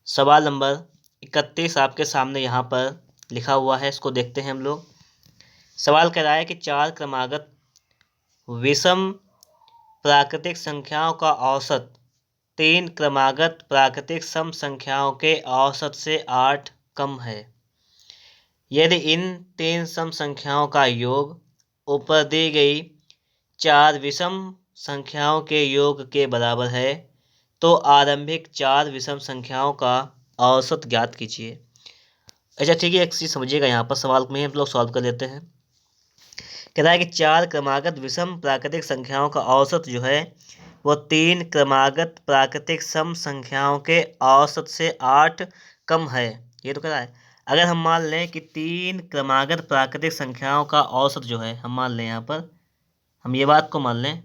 सवाल नंबर 31 आपके सामने यहाँ पर लिखा हुआ है, इसको देखते हैं हम लोग। सवाल कह रहा है कि 4 क्रमागत विषम प्राकृतिक संख्याओं का औसत 3 क्रमागत प्राकृतिक सम संख्याओं के औसत से 8 कम है। यदि इन 3 सम संख्याओं का योग ऊपर दी गई 4 विषम संख्याओं के योग के बराबर है तो आरंभिक 4 विषम संख्याओं का औसत ज्ञात कीजिए। अच्छा ठीक है, एक चीज़ समझिएगा, यहाँ पर सवाल में हम लोग सॉल्व कर लेते हैं। कह रहा है कि 4 क्रमागत विषम प्राकृतिक संख्याओं का औसत जो है वो 3 क्रमागत प्राकृतिक सम संख्याओं के औसत से 8 कम है। ये तो कह रहा है। अगर हम मान लें कि 3 क्रमागत प्राकृतिक संख्याओं का औसत जो है, हम मान लें यहाँ पर, हम ये बात को मान लें,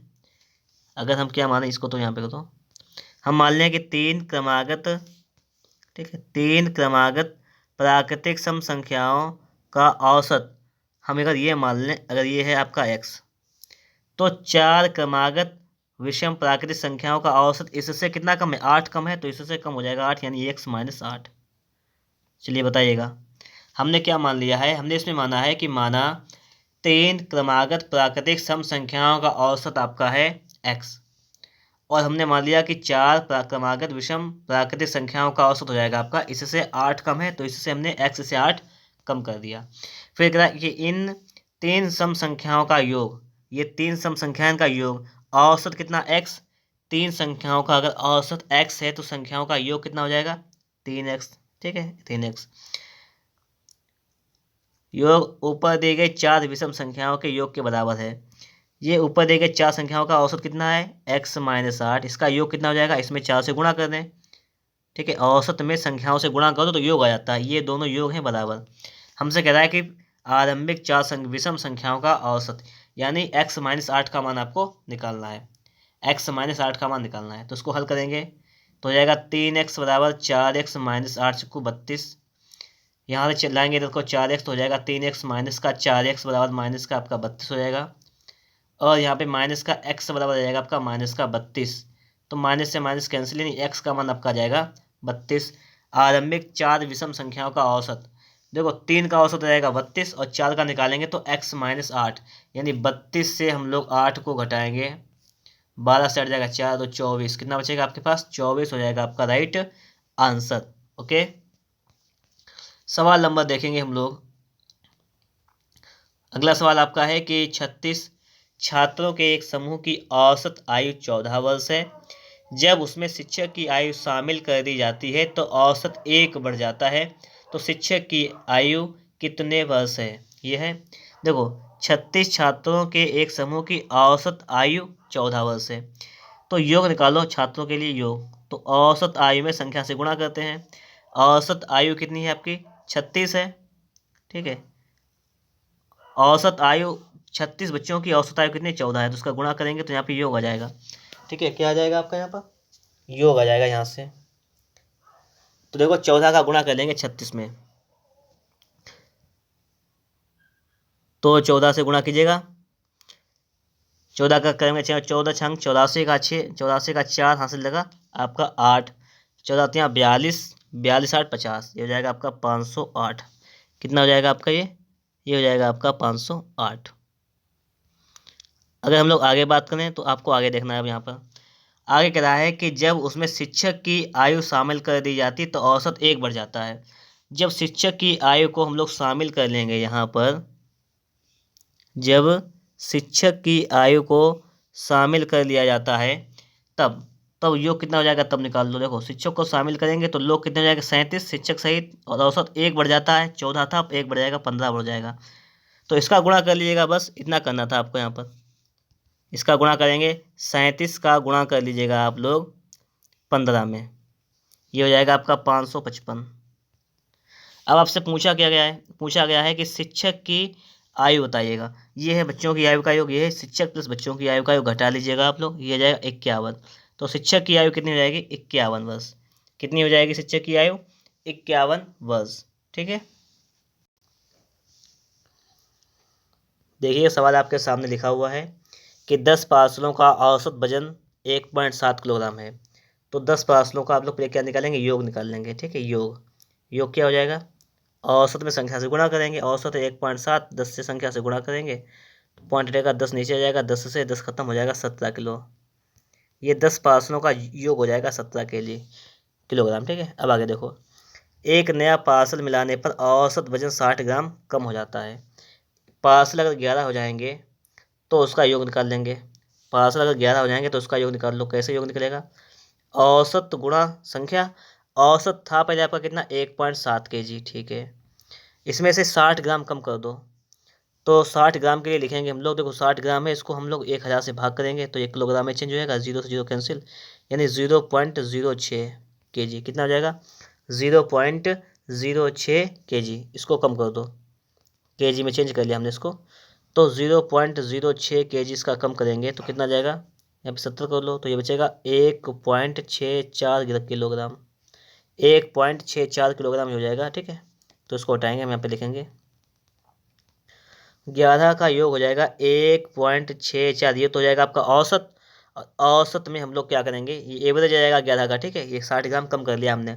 अगर हम क्या माने इसको, तो यहाँ पे कर दो, हम मान लें कि 3 क्रमागत, ठीक है, 3 क्रमागत प्राकृतिक सम संख्याओं का औसत हम अगर ये मान लें, अगर ये है आपका x, तो 4 क्रमागत विषम प्राकृतिक संख्याओं का औसत इससे कितना कम है, 8 कम है, तो इससे कम हो जाएगा 8, यानी x माइनस 8। चलिए बताइएगा, हमने क्या मान लिया है, हमने इसमें माना है कि माना 3 क्रमागत प्राकृतिक सम संख्याओं का औसत आपका है x, और हमने मान लिया कि 4 क्रमागत विषम प्राकृतिक संख्याओं का औसत हो जाएगा आपका इससे 8 कम है, तो इससे हमने x से 8 कम कर दिया। फिर कह रहा है कि इन 3 सम संख्याओं का योग, ये 3 सम संख्याओं का योग औसत कितना x, 3 संख्याओं का अगर औसत x है तो संख्याओं का योग कितना हो जाएगा 3x, ठीक है, 3x। योग ऊपर दिए गए 4 विषम संख्याओं के योग के बराबर है। ये ऊपर दिए गए 4 संख्याओं का औसत कितना है x माइनस 8, इसका योग कितना हो जाएगा, इसमें 4 से गुणा कर दें, ठीक है, औसत में संख्याओं से गुणा करो तो योग आ जाता है, ये दोनों योग हैं बराबर। हमसे कह रहा है कि आरंभिक 4 विषम संख्याओं का औसत, यानी x माइनस 8 का मान आपको निकालना है, x माइनस 8 का मान निकालना है, तो उसको हल करेंगे तो हो जाएगा 3x बराबर 4x माइनस 8 को 32, यहाँ से चलाएंगे तो 4x तो हो जाएगा 3x माइनस का 4x बराबर माइनस का आपका 32 हो जाएगा, और यहाँ पे माइनस का x बराबर आ जाएगा आपका माइनस का 32, तो माइनस से माइनस कैंसिल, यानी x का मान आपका आ जाएगा 32। आरंभिक 4 विषम संख्याओं का औसत, देखो 3 का औसत हो जाएगा 32 और 4 का निकालेंगे तो x माइनस 8, यानी 32 से हम लोग 8 को घटाएंगे, 12 से हट जाएगा 4 तो 24, कितना बचेगा आपके पास 24 हो जाएगा आपका राइट आंसर। ओके, सवाल नंबर देखेंगे हम लोग। अगला सवाल आपका है कि 36 छात्रों के एक समूह की औसत आयु 14 वर्ष है। जब उसमें शिक्षक की आयु शामिल कर दी जाती है तो औसत 1 बढ़ जाता है, तो शिक्षक की आयु कितने वर्ष है। यह है, देखो 36 छात्रों के एक समूह की औसत आयु 14 वर्ष है, तो योग निकालो छात्रों के लिए योग, तो औसत आयु में संख्या से गुणा करते हैं। औसत आयु कितनी है आपकी 36 है, ठीक है, औसत आयु 36 बच्चों की औसत आयु कितनी 14 है, तो उसका गुणा करेंगे तो यहाँ पे योग आ जाएगा, ठीक है, क्या आ जाएगा आपका यहाँ पर योग आ जाएगा यहाँ से। तो देखो 14 का गुणा कर लेंगे 36 में, तो 14 से गुणा कीजिएगा, 14 का करेंगे 14 छंग 84 का 6, 84 का 4 हासिल लगा आपका 8, 14 42, 42 8 50, ये हो जाएगा आपका 508। कितना हो जाएगा आपका ये हो जाएगा आपका 508। अगर हम लोग आगे बात करें तो आपको आगे देखना है। अब यहाँ पर आगे कह रहा है कि जब उसमें शिक्षक की आयु शामिल कर दी जाती तो औसत 1 बढ़ जाता है। जब शिक्षक की आयु को हम लोग शामिल कर लेंगे यहाँ पर, जब शिक्षक की आयु को शामिल कर लिया जाता है तब तब योग कितना हो जाएगा, तब निकाल लो। देखो शिक्षक को शामिल करेंगे तो लोग कितने हो जाएगा 37 शिक्षक सहित, और औसत 1 बढ़ जाता है, 14 था अब 1 बढ़ जाएगा 15 बढ़ जाएगा, तो इसका गुणा कर लीजिएगा, बस इतना करना था आपको यहाँ पर। इसका गुणा करेंगे 37 का गुणा कर लीजिएगा आप लोग 15 में, ये हो जाएगा आपका 555। अब आपसे पूछा गया है कि शिक्षक की आयु बताइएगा। ये है बच्चों की आयु का योग, ये है शिक्षक प्लस बच्चों की आयु का योग, घटा लीजिएगा आप लोग, ये हो जाएगा 51। तो शिक्षक की आयु कितनी हो जाएगी 51 वर्ष। कितनी हो जाएगी शिक्षक की आयु 51 वर्ष, ठीक है। देखिए सवाल आपके सामने लिखा हुआ है कि 10 पार्सलों का औसत वजन 1.7 किलोग्राम है, तो 10 पार्सलों का आप लोग क्या निकालेंगे, योग निकाल लेंगे। ठीक है, योग क्या हो जाएगा, औसत में संख्या से गुणा करेंगे, औसत 1.7, 10 से संख्या से गुणा करेंगे, पॉइंट रहेगा 10 नीचे आ जाएगा, 10 से 10 खत्म हो जाएगा, 17 किलो। ये 10 पार्सलों का योग हो जाएगा 17 के लिए किलोग्राम। ठीक है, अब आगे देखो, एक नया पार्सल मिलाने पर औसत वजन 60 ग्राम कम हो जाता है। पार्सल अगर 11 हो जाएंगे तो उसका योग निकाल लेंगे। पार्सल अगर 11 हो जाएंगे तो उसका योग निकाल लो। कैसे योग निकलेगा, औसत गुणा संख्या। औसत था पहले आपका कितना, 1.7 kg। ठीक है, इसमें से 60 ग्राम कम कर दो, तो 60 ग्राम के लिए लिखेंगे हम लोग, देखो 60 ग्राम है, इसको हम लोग 1000 से भाग करेंगे तो 1 किलोग्राम में चेंज हो जाएगा, 0 से 0 कैंसिल, यानी 0.06 kg। कितना हो जाएगा, 0.06 kg। इसको कम कर दो, kg में चेंज कर लिया हमने इसको, तो 0.06 kg इसका कम करेंगे तो कितना जाएगा, यहाँ पे 70 कर लो तो ये बचेगा 1.64 किलोग्राम। 1.64 किलोग्राम हो जाएगा। ठीक है, तो इसको हटाएंगे, हम यहाँ पे लिखेंगे 11 का योग हो जाएगा 1.64, ये तो हो जाएगा आपका औसत। औसत में हम लोग क्या करेंगे, ये एवरेज आ जाएगा 11 का। ठीक है, ये 60 ग्राम कम कर लिया हमने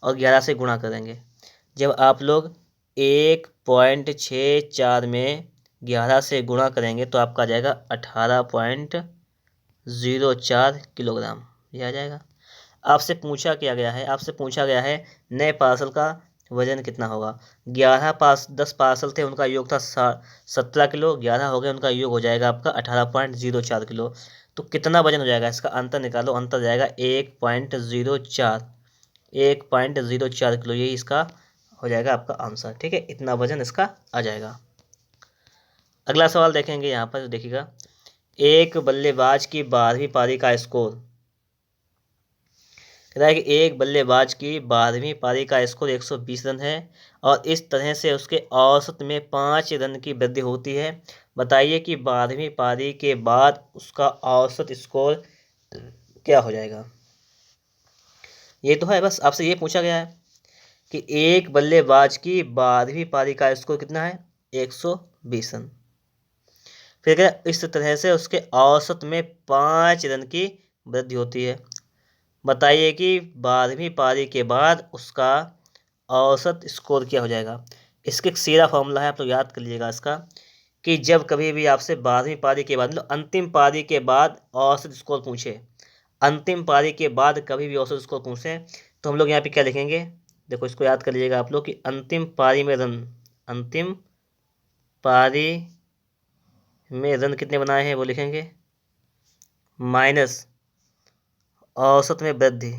और 11 से गुणा करेंगे। जब आप लोग 1.64 में 11 से गुणा करेंगे तो आपका आ जाएगा 18.04 किलोग्राम, ये आ जाएगा। आपसे पूछा क्या गया है, आपसे पूछा गया है नए पार्सल का वजन कितना होगा। 10 पार्सल थे, उनका योग था 17 किलो, 11 हो गए, उनका योग हो जाएगा आपका 18.04 किलो। तो कितना वजन हो जाएगा, इसका अंतर निकालो, अंतर जाएगा 1.04 किलो, यही इसका हो जाएगा आपका आंसर। ठीक है, इतना वजन इसका आ जाएगा। अगला सवाल देखेंगे, यहाँ पर देखिएगा, एक बल्लेबाज की 12वीं पारी का स्कोर, कहता है कि एक बल्लेबाज की 12वीं पारी का स्कोर 120 रन है और इस तरह से उसके औसत में 5 रन की वृद्धि होती है। बताइए कि 12वीं पारी के बाद उसका औसत स्कोर क्या हो जाएगा। ये तो है, बस आपसे ये पूछा गया है कि एक बल्लेबाज की 12वीं पारी का स्कोर कितना है, 120 रन। फिर क्या, इस तरह से उसके औसत में 5 रन की वृद्धि होती है। बताइए कि 12वीं पारी के बाद उसका औसत स्कोर क्या हो जाएगा। इसके एक सीधा फॉर्मूला है, आप लोग याद कर लीजिएगा इसका, कि जब कभी भी आपसे 12वीं पारी के बाद, मतलब अंतिम पारी के बाद औसत स्कोर पूछे, अंतिम पारी के बाद कभी भी औसत स्कोर पूछे तो हम लोग यहाँ पे क्या लिखेंगे, देखो इसको याद कर लीजिएगा आप लोग कि अंतिम पारी में रन, अंतिम पारी में रन कितने बनाए हैं वो लिखेंगे, माइनस औसत में वृद्धि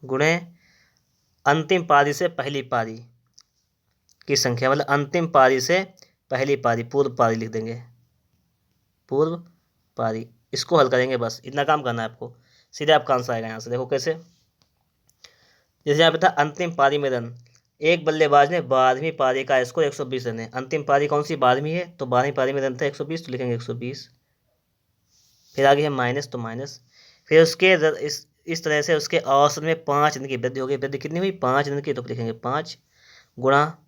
गुणे अंतिम पारी से पहली पारी की संख्या, मतलब अंतिम पारी से पहली पारी, पूर्व पारी लिख देंगे, पूर्व पारी। इसको हल करेंगे, बस इतना काम करना है आपको, सीधे आपका आंसर आएगा यहाँ से। देखो कैसे, जैसे यहाँ पे था अंतिम पारी में रन, एक बल्लेबाज ने 12वीं पारी का स्कोर 120 रन है। अंतिम पारी कौन सी, 12वीं है, तो 12वीं पारी में रन था 120, तो लिखेंगे 120। फिर आगे है माइनस, तो माइनस, फिर उसके इस तरह से उसके औसत में 5 रन की वृद्धि हो गई। वृद्धि कितनी हुई, 5 रन की, तो लिखेंगे 5 गुणा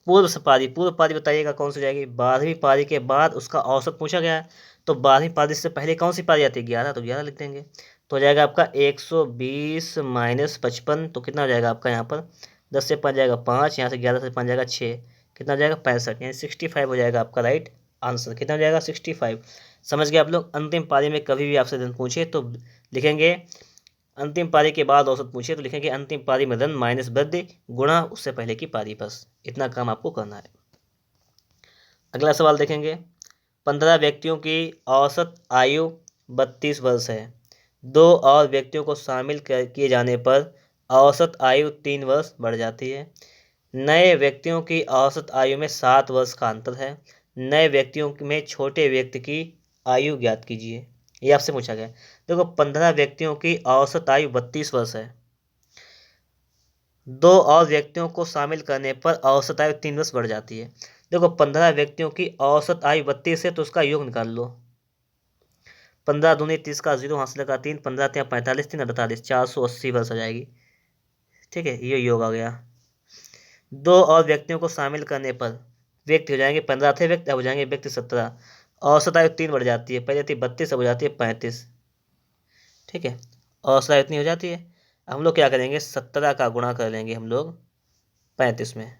पूर्व पारी। पूर्व पारी बताइएगा कौन सी जाएगी, 12वीं पारी के बाद उसका औसत पूछा गया है, तो 12वीं पारी से पहले कौन सी पारी आती है, 11, तो 11 लिख देंगे। तो हो जाएगा आपका 120 माइनस 55, तो कितना हो जाएगा आपका यहाँ पर, 10 से 5 जाएगा 5, यहाँ से 11 से 5 जाएगा 6, कितना हो जाएगा 65, यानी 65 हो जाएगा आपका राइट आंसर। कितना हो जाएगा 65। समझ गए आप लोग। अंतिम पारी में कभी भी आपसे रन पूछे तो लिखेंगे, अंतिम पारी के बाद औसत पूछे तो लिखेंगे अंतिम पारी में रन माइनस वृद्धि गुणा उससे पहले की पारी। बस इतना काम आपको करना है। अगला सवाल देखेंगे, 15 व्यक्तियों की औसत आयु 32 वर्ष है। 2 और व्यक्तियों को शामिल किए जाने पर औसत आयु 3 वर्ष बढ़ जाती है। नए व्यक्तियों की औसत आयु में 7 वर्ष का अंतर है। नए व्यक्तियों में छोटे व्यक्ति की आयु ज्ञात कीजिए। ये आपसे पूछा गया। देखो 15 व्यक्तियों की औसत आयु 32 वर्ष है, 2 और व्यक्तियों को शामिल करने पर औसत आयु 3 वर्ष बढ़ जाती है। देखो 15 व्यक्तियों की औसत आयु 32 है तो उसका योग निकाल लो। 15 दूनी 30 का 0 हासिल का 3, 15 3 45, 3 48, 480 वर्ष आ जाएगी। ठीक है, ये योग आ गया। 2 और व्यक्तियों को शामिल करने पर व्यक्ति हो जाएंगे 15 थे व्यक्ति, अब हो जाएंगे व्यक्ति 17। औसत आयु 3 बढ़ जाती है, पहले थी 32 अब हो जाती है 35। ठीक है, औसत आयु इतनी हो जाती है। अब हम लोग क्या करेंगे, 17 का गुणा कर लेंगे हम लोग 35 में,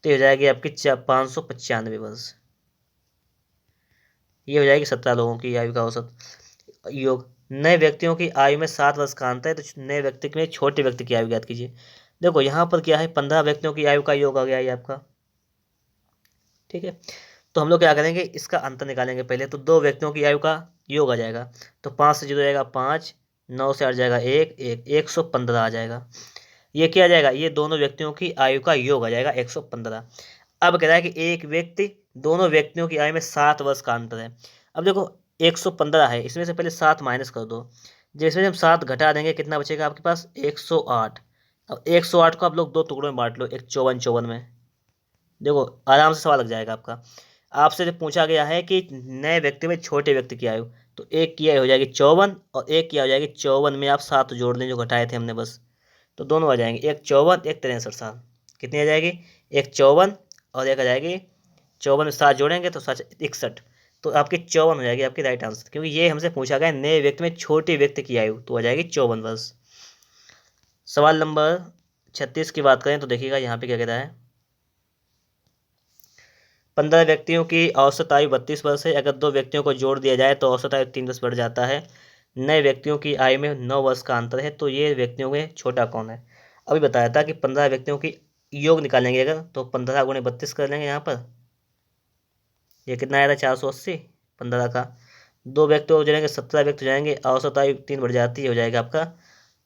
तो ये हो जाएगी आपकी 595 वर्ष। ये हो जाएगी 17 लोगों की आयु का औसत योग। नए व्यक्तियों की आयु में 7 वर्ष का अंतर है, तो नए व्यक्ति में छोटे व्यक्ति की आयु ज्ञात कीजिए। देखो यहाँ पर क्या है, 15 व्यक्तियों की आयु का योग आ गया ये आपका। ठीक है, तो हम लोग क्या करेंगे, इसका अंतर निकालेंगे पहले। तो 2 व्यक्तियों की आयु का योग आ जाएगा, तो 5 से 0 जाएगा 5, 9 से 8 जाएगा 1, 115 आ जाएगा। ये क्या आ जाएगा, ये दोनों व्यक्तियों की आयु का योग आ जाएगा 115। अब कह रहा है कि एक व्यक्ति, दोनों व्यक्तियों की आयु में 7 वर्ष का अंतर है। अब देखो 115 है, इसमें से पहले 7 माइनस कर दो, जिसमें हम 7 घटा देंगे कितना बचेगा आपके पास, 108। अब 108 को आप लोग 2 टुकड़ों में बांट लो, एक 54 में। देखो आराम से सवाल लग जाएगा आपका। आपसे जो पूछा गया है कि नए व्यक्ति में छोटे व्यक्ति की आयु, तो एक की आयु हो जाएगी 54 और एक की आयु हो जाएगी 54 में आप 7 जोड़ दें जो घटाए थे हमने बस, तो दोनों आ जाएंगे, एक 54 एक 63 साल। कितनी आ जाएगी, एक 54 और एक आ जाएगी 54 में 7 जोड़ेंगे तो 61। तो आपकी 54 हो जाएगी आपकी राइट आंसर, क्योंकि ये हमसे पूछा गया नए व्यक्ति में छोटे व्यक्ति की आयु, तो आ जाएगी 54 वर्ष। सवाल नंबर 36 की बात करें तो देखिएगा यहाँ पे क्या कह रहा है, 15 व्यक्तियों की औसत आयु 32 वर्ष है। अगर 2 व्यक्तियों को जोड़ दिया जाए तो औसत आयु 3 वर्ष बढ़ जाता है। नए व्यक्तियों की आयु में 9 वर्ष का अंतर है, तो ये व्यक्तियों में छोटा कौन है। अभी बताया था कि 15 व्यक्तियों की योग निकालेंगे अगर, तो 15 गुणे 32 कर लेंगे यहाँ पर, ये कितना आया था 480। 15 का 2 व्यक्ति हो जाएंगे, 17 व्यक्ति हो जाएंगे, औसत आयु 3 बढ़ जाती है, हो जाएगा आपका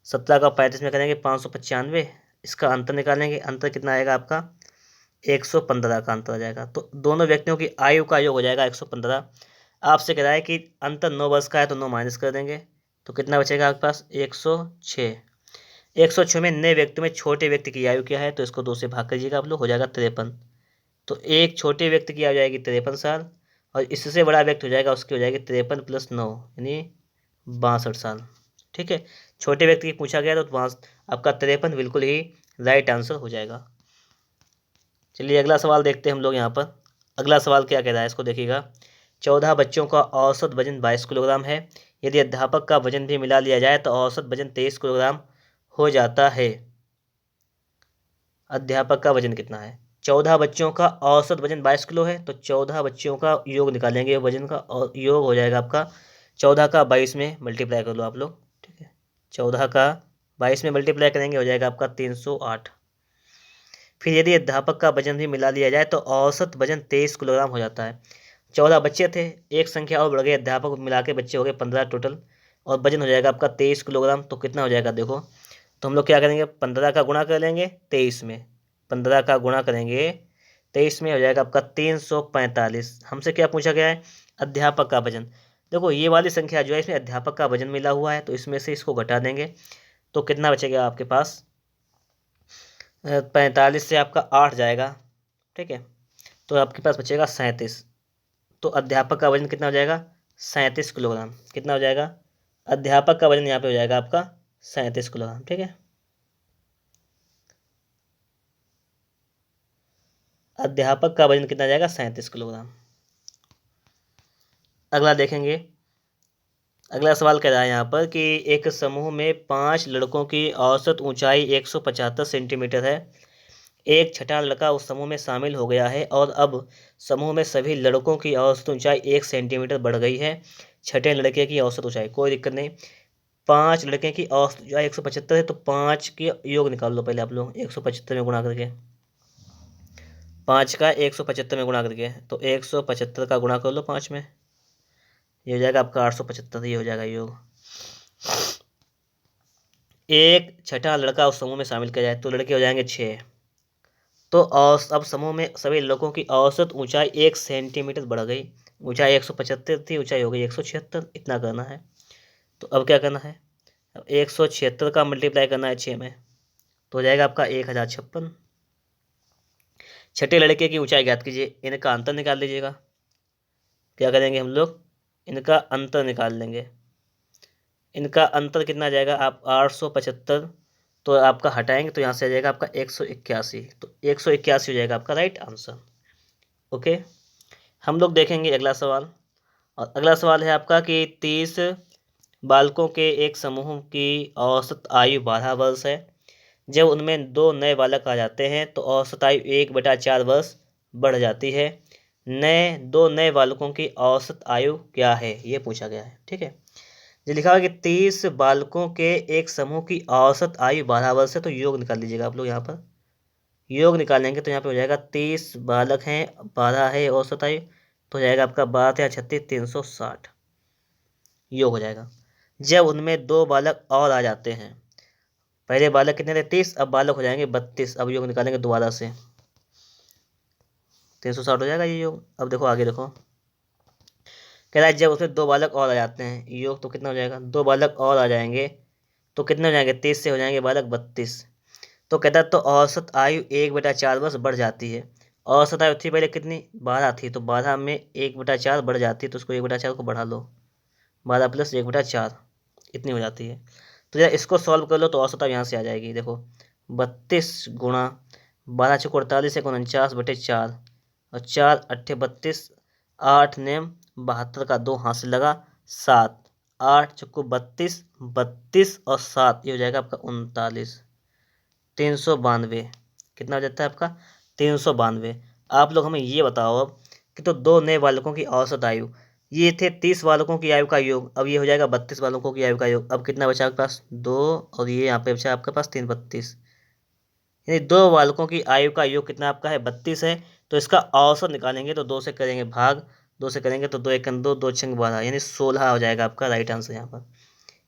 17 का 35 में करेंगे 595। इसका अंतर निकालेंगे, अंतर कितना आएगा आपका 115 का अंतर आ जाएगा। तो दोनों व्यक्तियों की आयु का योग हो जाएगा 115। आपसे कह रहा है कि अंतर 9 वर्ष का है, तो 9 माइनस कर देंगे, तो कितना बचेगा आपके पास 106। 106 में नए व्यक्ति में छोटे व्यक्ति की आयु क्या है, तो इसको 2 से भाग करिएगा आप लोग, हो जाएगा 53। तो एक छोटे व्यक्ति की आ जाएगी 53 साल, और इससे बड़ा व्यक्ति हो जाएगा उसकी हो जाएगी 53 + 9 यानी 62 साल। ठीक है, छोटे व्यक्ति की पूछा गया तो आपका 53 बिल्कुल ही राइट आंसर हो जाएगा। चलिए अगला सवाल देखते हैं हम लोग यहाँ पर। अगला सवाल क्या कह रहा है, इसको देखिएगा। 14 बच्चों का औसत वजन 22 किलोग्राम है। यदि अध्यापक का वजन भी मिला लिया जाए तो औसत वजन 23 किलोग्राम हो जाता है। अध्यापक का वजन कितना है, 14 बच्चों का औसत वजन 22 किलो है, तो 14 बच्चों का योग निकालेंगे वजन का, और योग हो जाएगा आपका 14 का 22 में मल्टीप्लाई कर लो आप लोग। ठीक है, 14 का 22 में मल्टीप्लाई करेंगे हो जाएगा आपका 308। फिर यदि अध्यापक का वजन भी मिला लिया जाए तो औसत वजन 23 किलोग्राम हो जाता है। 14 बच्चे थे, एक संख्या और बढ़ गई, अध्यापक मिला के बच्चे हो गए 15 टोटल, और वजन हो जाएगा आपका 23 किलोग्राम। तो कितना हो जाएगा देखो, तो हम लोग क्या करेंगे, 15 का गुणा कर लेंगे 23 में, 15 का गुणा करेंगे 23 में हो जाएगा आपका 345। हमसे क्या पूछा गया है, अध्यापक का वजन। देखो ये वाली संख्या जो है इसमें अध्यापक का वजन मिला हुआ है, तो इसमें से इसको घटा देंगे, तो कितना बचेगा आपके पास, 45 से आपका 8 जाएगा। ठीक है, तो आपके पास बचेगा 37। तो अध्यापक का वजन कितना हो जाएगा, 37 किलोग्राम। कितना हो जाएगा, अध्यापक का वजन यहाँ पे हो जाएगा आपका 37 किलोग्राम। ठीक है, अध्यापक का वजन कितना जाएगा, 37 किलोग्राम। अगला देखेंगे। अगला सवाल कह रहा है यहाँ पर कि एक समूह में 5 लड़कों की औसत ऊंचाई 175 सेंटीमीटर है। एक छठा लड़का उस समूह में शामिल हो गया है और अब समूह में सभी लड़कों की औसत ऊंचाई 1 सेंटीमीटर बढ़ गई है। छठे लड़के की औसत ऊंचाई, कोई दिक्कत नहीं, 5 लड़के की औसत ऊंचाई 175 है, तो 5 के योग निकाल लो पहले आप लोग, 175 में गुणा करके, 5 का 175 में गुणा करके, तो 175 का गुणा कर लो 5 में, ये हो जाएगा आपका 875, ये हो जाएगा योग। एक छठा लड़का उस समूह में शामिल किया जाए तो लड़के हो जाएंगे 6। तो अब समूह में सभी लड़कों की औसत ऊंचाई 1 सेंटीमीटर बढ़ गई। ऊंचाई 175 थी, ऊंचाई हो गई 176, इतना करना है। तो अब क्या करना है, अब 176 का मल्टीप्लाई करना है 6 में, तो हो जाएगा आपका 1056। छठे लड़के की ऊंचाई ज्ञात कीजिए, इनका अंतर निकाल लीजिएगा। क्या करेंगे हम लोग, इनका अंतर निकाल लेंगे। इनका अंतर कितना आ जाएगा, आप 875, तो आपका हटाएंगे तो यहाँ से आ जाएगा आपका 181, तो 181 हो जाएगा आपका राइट आंसर। ओके, हम लोग देखेंगे अगला सवाल। और अगला सवाल है आपका कि 30 बालकों के एक समूह की औसत आयु 12 वर्ष है। जब उनमें 2 नए बालक आ जाते हैं तो औसत आयु 1/4 वर्ष बढ़ जाती है। 2 नए बालकों की औसत आयु क्या है, ये पूछा गया है। ठीक है, जो लिखा हुआ है कि 30 बालकों के एक समूह की औसत आयु 12 वर्ष है, तो योग निकाल लीजिएगा आप लोग। यहाँ पर योग निकालेंगे तो यहाँ पे हो जाएगा 30 बालक हैं, 12 है औसत आयु, तो हो जाएगा आपका 12 या 36 360 योग हो जाएगा। जब उनमें 2 बालक और आ जाते हैं, पहले बालक कितने थे 30, अब बालक हो जाएंगे 32, अब योग निकालेंगे दोबारा से 360 हो जाएगा ये योग। अब देखो आगे देखो, कह रहा है जब उसमें 2 बालक और आ जाते हैं, योग तो कितना हो जाएगा, 2 बालक और आ जाएंगे तो कितने हो जाएंगे, 30 से हो जाएंगे बालक 32। तो कहता है तो औसत आयु 1/4 वर्ष बढ़ जाती है। औसत आयु थी पहले कितनी, 12 थी, तो 12 में 1/4 बढ़ जाती है, तो उसको 1/4 को बढ़ा लो, 12 + 1/4 इतनी हो जाती है। तो यार इसको सॉल्व कर लो तो औसत आयु यहाँ से आ जाएगी। देखो 32 गुणा 12 × 48 = 49/4 और 4 × 8 = 32, 8 नेम 72 का 2 हाथ से लगा 7, 8 × 32, 32 और 7 ये हो जाएगा आपका 39, 392 कितना हो जाता है आपका 392। आप लोग हमें ये बताओ अब कि तो 2 नए बालकों की औसत आयु, ये थे 30 बालकों की आयु का योग, अब ये हो जाएगा 32 बालकों की आयु का योग। अब कितना बचा आपके पास 2, और ये यहाँ पे बचा आपके पास 3 32, यानी 2 बालकों की आयु का योग कितना आपका है 32 है। तो इसका औसत निकालेंगे तो 2 से करेंगे भाग, 2 से करेंगे तो 2 × 2 2 × 12 यानी 16 हो जाएगा आपका राइट आंसर। यहाँ पर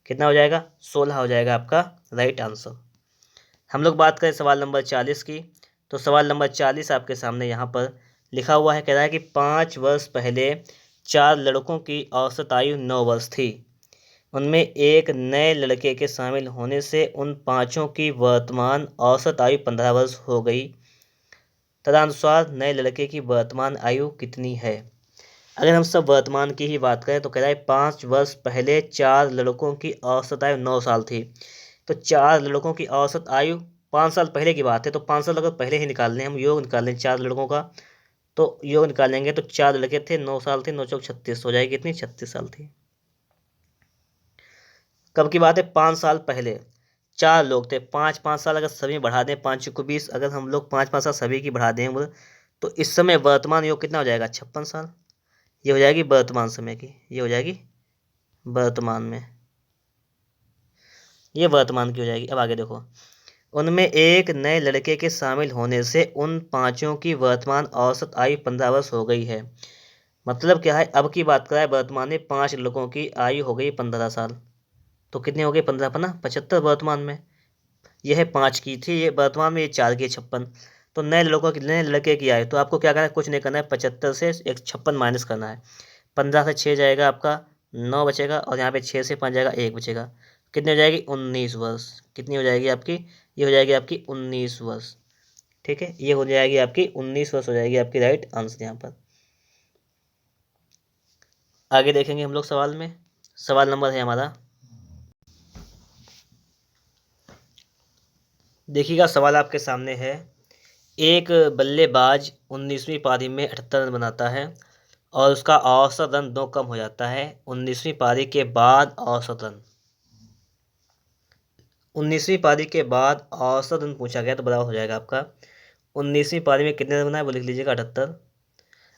कितना हो जाएगा 16 हो जाएगा आपका राइट आंसर। हम लोग बात करें सवाल नंबर 40 की, तो सवाल नंबर 40 आपके सामने यहाँ पर लिखा हुआ है, कह रहा है कि 5 वर्ष पहले 4 लड़कों की औसत आयु 9 वर्ष थी। उनमें एक नए लड़के के शामिल होने से उन पाँचों की वर्तमान औसत आयु 15 वर्ष हो गई। तदनुसार नए लड़के की वर्तमान आयु कितनी है। अगर हम सब वर्तमान की ही बात करें तो कह रहा है 5 वर्ष पहले 4 लड़कों की औसत आयु 9 साल थी। तो 4 लड़कों की औसत आयु 5 साल पहले की बात है, तो 5 साल अगर पहले ही निकाल लें, हम योग निकाल लें 4 लड़कों का, तो योग निकालेंगे तो 4 लड़के थे 9 साल थे, 9 × 4 = 36 हो जाएगी, कितनी 36 साल थी। कब की बात है 5 साल पहले 4 लोग थे, 5 साल अगर सभी बढ़ा दें 5 × 20, अगर हम लोग 5 साल सभी की बढ़ा दें तो इस समय वर्तमान योग कितना हो जाएगा 56 साल। ये हो जाएगी वर्तमान समय की, ये हो जाएगी वर्तमान में, ये वर्तमान की हो जाएगी। अब आगे देखो, उनमें एक नए लड़के के शामिल होने से उन पाँचों की वर्तमान औसत आयु 15 वर्ष हो गई है। मतलब क्या है, अब की बात कराए वर्तमान में 5 लड़कों की आयु हो गई 15 साल, तो कितनी हो गई 15 × 5 = 75 वर्तमान में। यह 5 की थी, ये वर्तमान में, ये 4 की 56। तो नए लड़के की आयु, तो आपको क्या करना है, कुछ नहीं करना है, 75 से 56 माइनस करना है। 15 से 6 जाएगा आपका 9 बचेगा, और यहाँ पे 6 से 5 जाएगा 1 बचेगा, कितनी हो जाएगी 19 वर्ष। कितनी हो जाएगी आपकी, ये हो जाएगी आपकी 19 वर्ष। ठीक है, ये हो जाएगी आपकी 19 वर्ष हो जाएगी आपकी राइट आंसर यहाँ पर। आगे देखेंगे हम लोग सवाल में, सवाल नंबर है हमारा, देखिएगा सवाल आपके सामने है, एक बल्लेबाज 19वीं पारी में 78 रन बनाता है और उसका औसत रन 2 कम हो जाता है 19वीं पारी के बाद। औसत रन 19वीं पारी के बाद औसत रन पूछा गया, तो बराबर हो जाएगा आपका 19वीं पारी में कितने रन बनाए वो लिख लीजिएगा 78।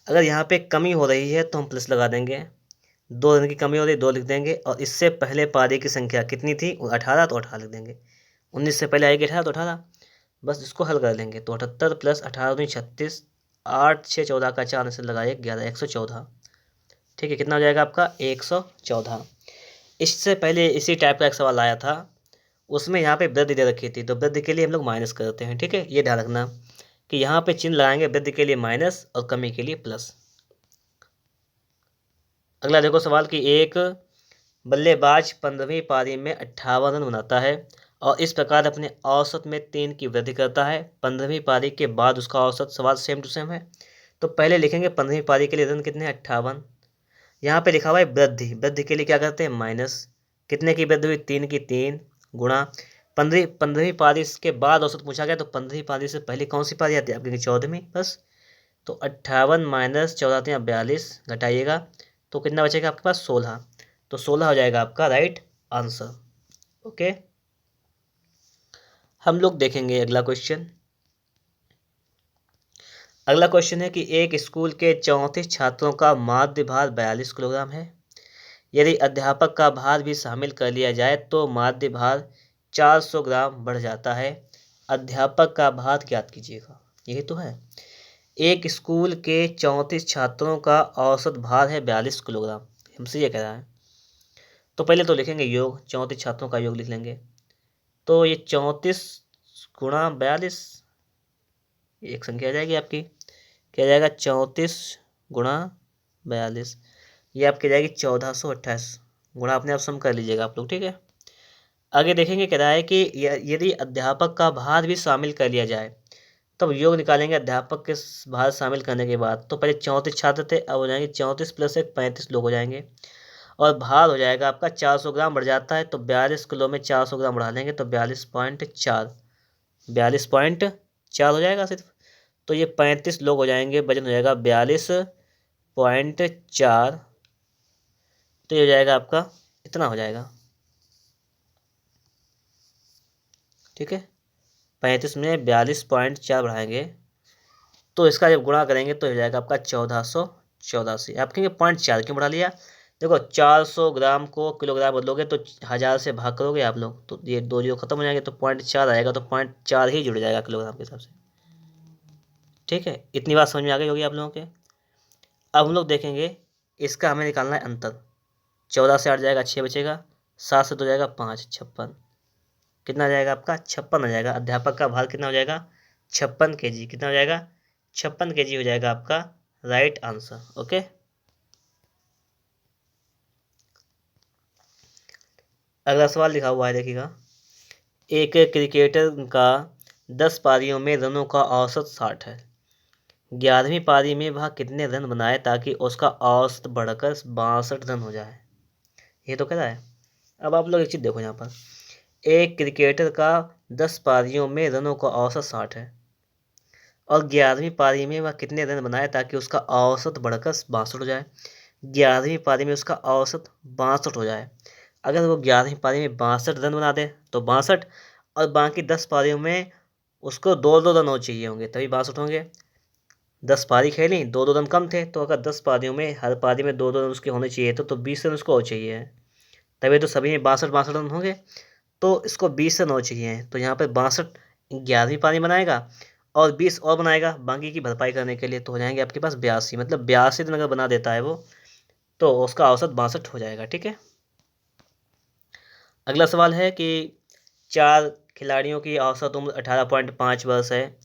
अगर यहाँ पे कमी हो रही है तो हम प्लस लगा देंगे, 2 रन की कमी हो रही है 2 लिख देंगे, और इससे पहले पारी की संख्या कितनी थी 18, तो 18 लिख देंगे। 19 से पहले आएगी 18 तो 18, बस इसको हल कर लेंगे, तो 78 + 18 = 36, 8 6 14 का 4 से लगाए 11 114। ठीक है, कितना हो जाएगा आपका 114। इससे पहले इसी टाइप का एक सवाल आया था, उसमें यहाँ पे वृद्धि दे रखी थी, तो वृद्धि के लिए हम लोग माइनस करते हैं। ठीक है, ये ध्यान रखना कि यहाँ पे चिन्ह लगाएंगे वृद्धि के लिए माइनस और कमी के लिए प्लस। अगला देखो सवाल कि एक बल्लेबाज 15वीं पारी में 58 रन बनाता है और इस प्रकार अपने औसत में 3 की वृद्धि करता है 15वीं पारी के बाद उसका औसत। सवाल सेम टू सेम है, तो पहले लिखेंगे 15वीं पारी के लिए रन कितने 58। यहाँ पे लिखा हुआ है वृद्धि, वृद्धि के लिए क्या करते हैं माइनस, कितने की वृद्धि हुई 3 की 3 गुणा 15वीं पारी के बाद औसत पूछा गया, तो 15वीं पारी से पहले कौन सी पारी आती है आपकी 14वीं, बस। तो 58 - 14 42 घटाइएगा तो कितना बचेगा आपके पास 16। तो 16 हो जाएगा आपका राइट आंसर। ओके, हम लोग देखेंगे अगला क्वेश्चन। अगला क्वेश्चन है कि एक स्कूल के 34 छात्रों का माध्य भार 42 किलोग्राम है। यदि अध्यापक का भार भी शामिल कर लिया जाए तो माध्य भार 400 ग्राम बढ़ जाता है। अध्यापक का भार ज्ञात कीजिएगा। यही तो है, एक स्कूल के 34 छात्रों का औसत भार है 42 किलोग्राम, हमसे ये कह रहा है। तो पहले तो लिखेंगे योग, 34 छात्रों का योग लिख लेंगे। तो ये 34 गुणा 42, एक संख्या आ जाएगी आपकी, क्या जाएगा 34 गुणा 42, ये आपकी जाएगी 1428। गुणा अपने आप सम कर लीजिएगा आप लोग, ठीक है। आगे देखेंगे कह रहा है कि यदि अध्यापक का भार भी शामिल कर लिया जाए, तब योग निकालेंगे अध्यापक के भार शामिल करने के बाद। तो पहले 34 छात्र थे, अब हो जाएंगे 34 प्लस 1 35 लोग हो जाएंगे, और भार हो जाएगा आपका 400 ग्राम बढ़ जाता है। तो 42 किलो में 400 ग्राम बढ़ा लेंगे तो 42.4, 42.4 हो जाएगा सिर्फ। तो ये 35 लोग हो जाएंगे, वजन हो जाएगा 42.4। तो ये हो जाएगा आपका, इतना हो जाएगा, ठीक है। 35 में 42.4 बढ़ाएंगे तो इसका जब गुणा करेंगे तो हो जाएगा आपका 1484। आप कहेंगे 0.4 क्यों बढ़ा लिया? देखो 400 ग्राम को किलोग्राम बदलोगे तो 1000 से भाग करोगे आप लोग, तो ये 2 जीरो खत्म हो जाएंगे, तो 0.4 आएगा, तो 0.4 ही जुड़ जाएगा किलोग्राम के हिसाब से, ठीक है। इतनी बात समझ में आ गई होगी आप लोगों के। अब हम लोग देखेंगे, इसका हमें निकालना है अंतर। 14 से 8 जाएगा 6 बचेगा, 7 से 2 जाएगा 5, 56। कितना आ जाएगा आपका? 56 आ जाएगा। अध्यापक का भार कितना हो जाएगा? 56 kg। कितना हो जाएगा? 56 kg हो जाएगा आपका राइट आंसर। ओके, अगला सवाल लिखा हुआ है, देखिएगा। एक क्रिकेटर का 10 पारियों में रनों का औसत 60 है। 11वीं पारी में वह कितने रन बनाए ताकि उसका औसत बढ़कर 62 रन हो जाए? ये तो कह रहा है। अब आप लोग एक चीज़ देखो यहाँ पर, एक क्रिकेटर का 10 पारियों में रनों का औसत 60 है, और 11वीं पारी में वह कितने रन बनाए ताकि उसका औसत बढ़कर 62 हो जाए। 11वीं पारी में उसका औसत 62 हो जाए। अगर वो 11वीं पारी में 62 रन बना दे तो 62, और बाकी 10 पारियों में उसको 2-2 रन और चाहिए होंगे तभी 62 होंगे। 10 पारी खेली, 2-2 रन कम थे, तो अगर 10 पारियों में हर पारी में 2-2 रन उसके होने चाहिए तो 20 रन उसको और चाहिए, तभी तो सभी में 62 रन होंगे। तो इसको 20 रन और चाहिए, तो यहाँ पर 62 11वीं पारी बनाएगा और 20 और बनाएगा बाकी की भरपाई करने के लिए, तो हो जाएंगे आपके पास 82। मतलब 82 रन अगर बना देता है वो, तो उसका औसत 62 हो जाएगा, ठीक है। अगला सवाल है कि 4 खिलाड़ियों की औसत उम्र 18.5 वर्ष है।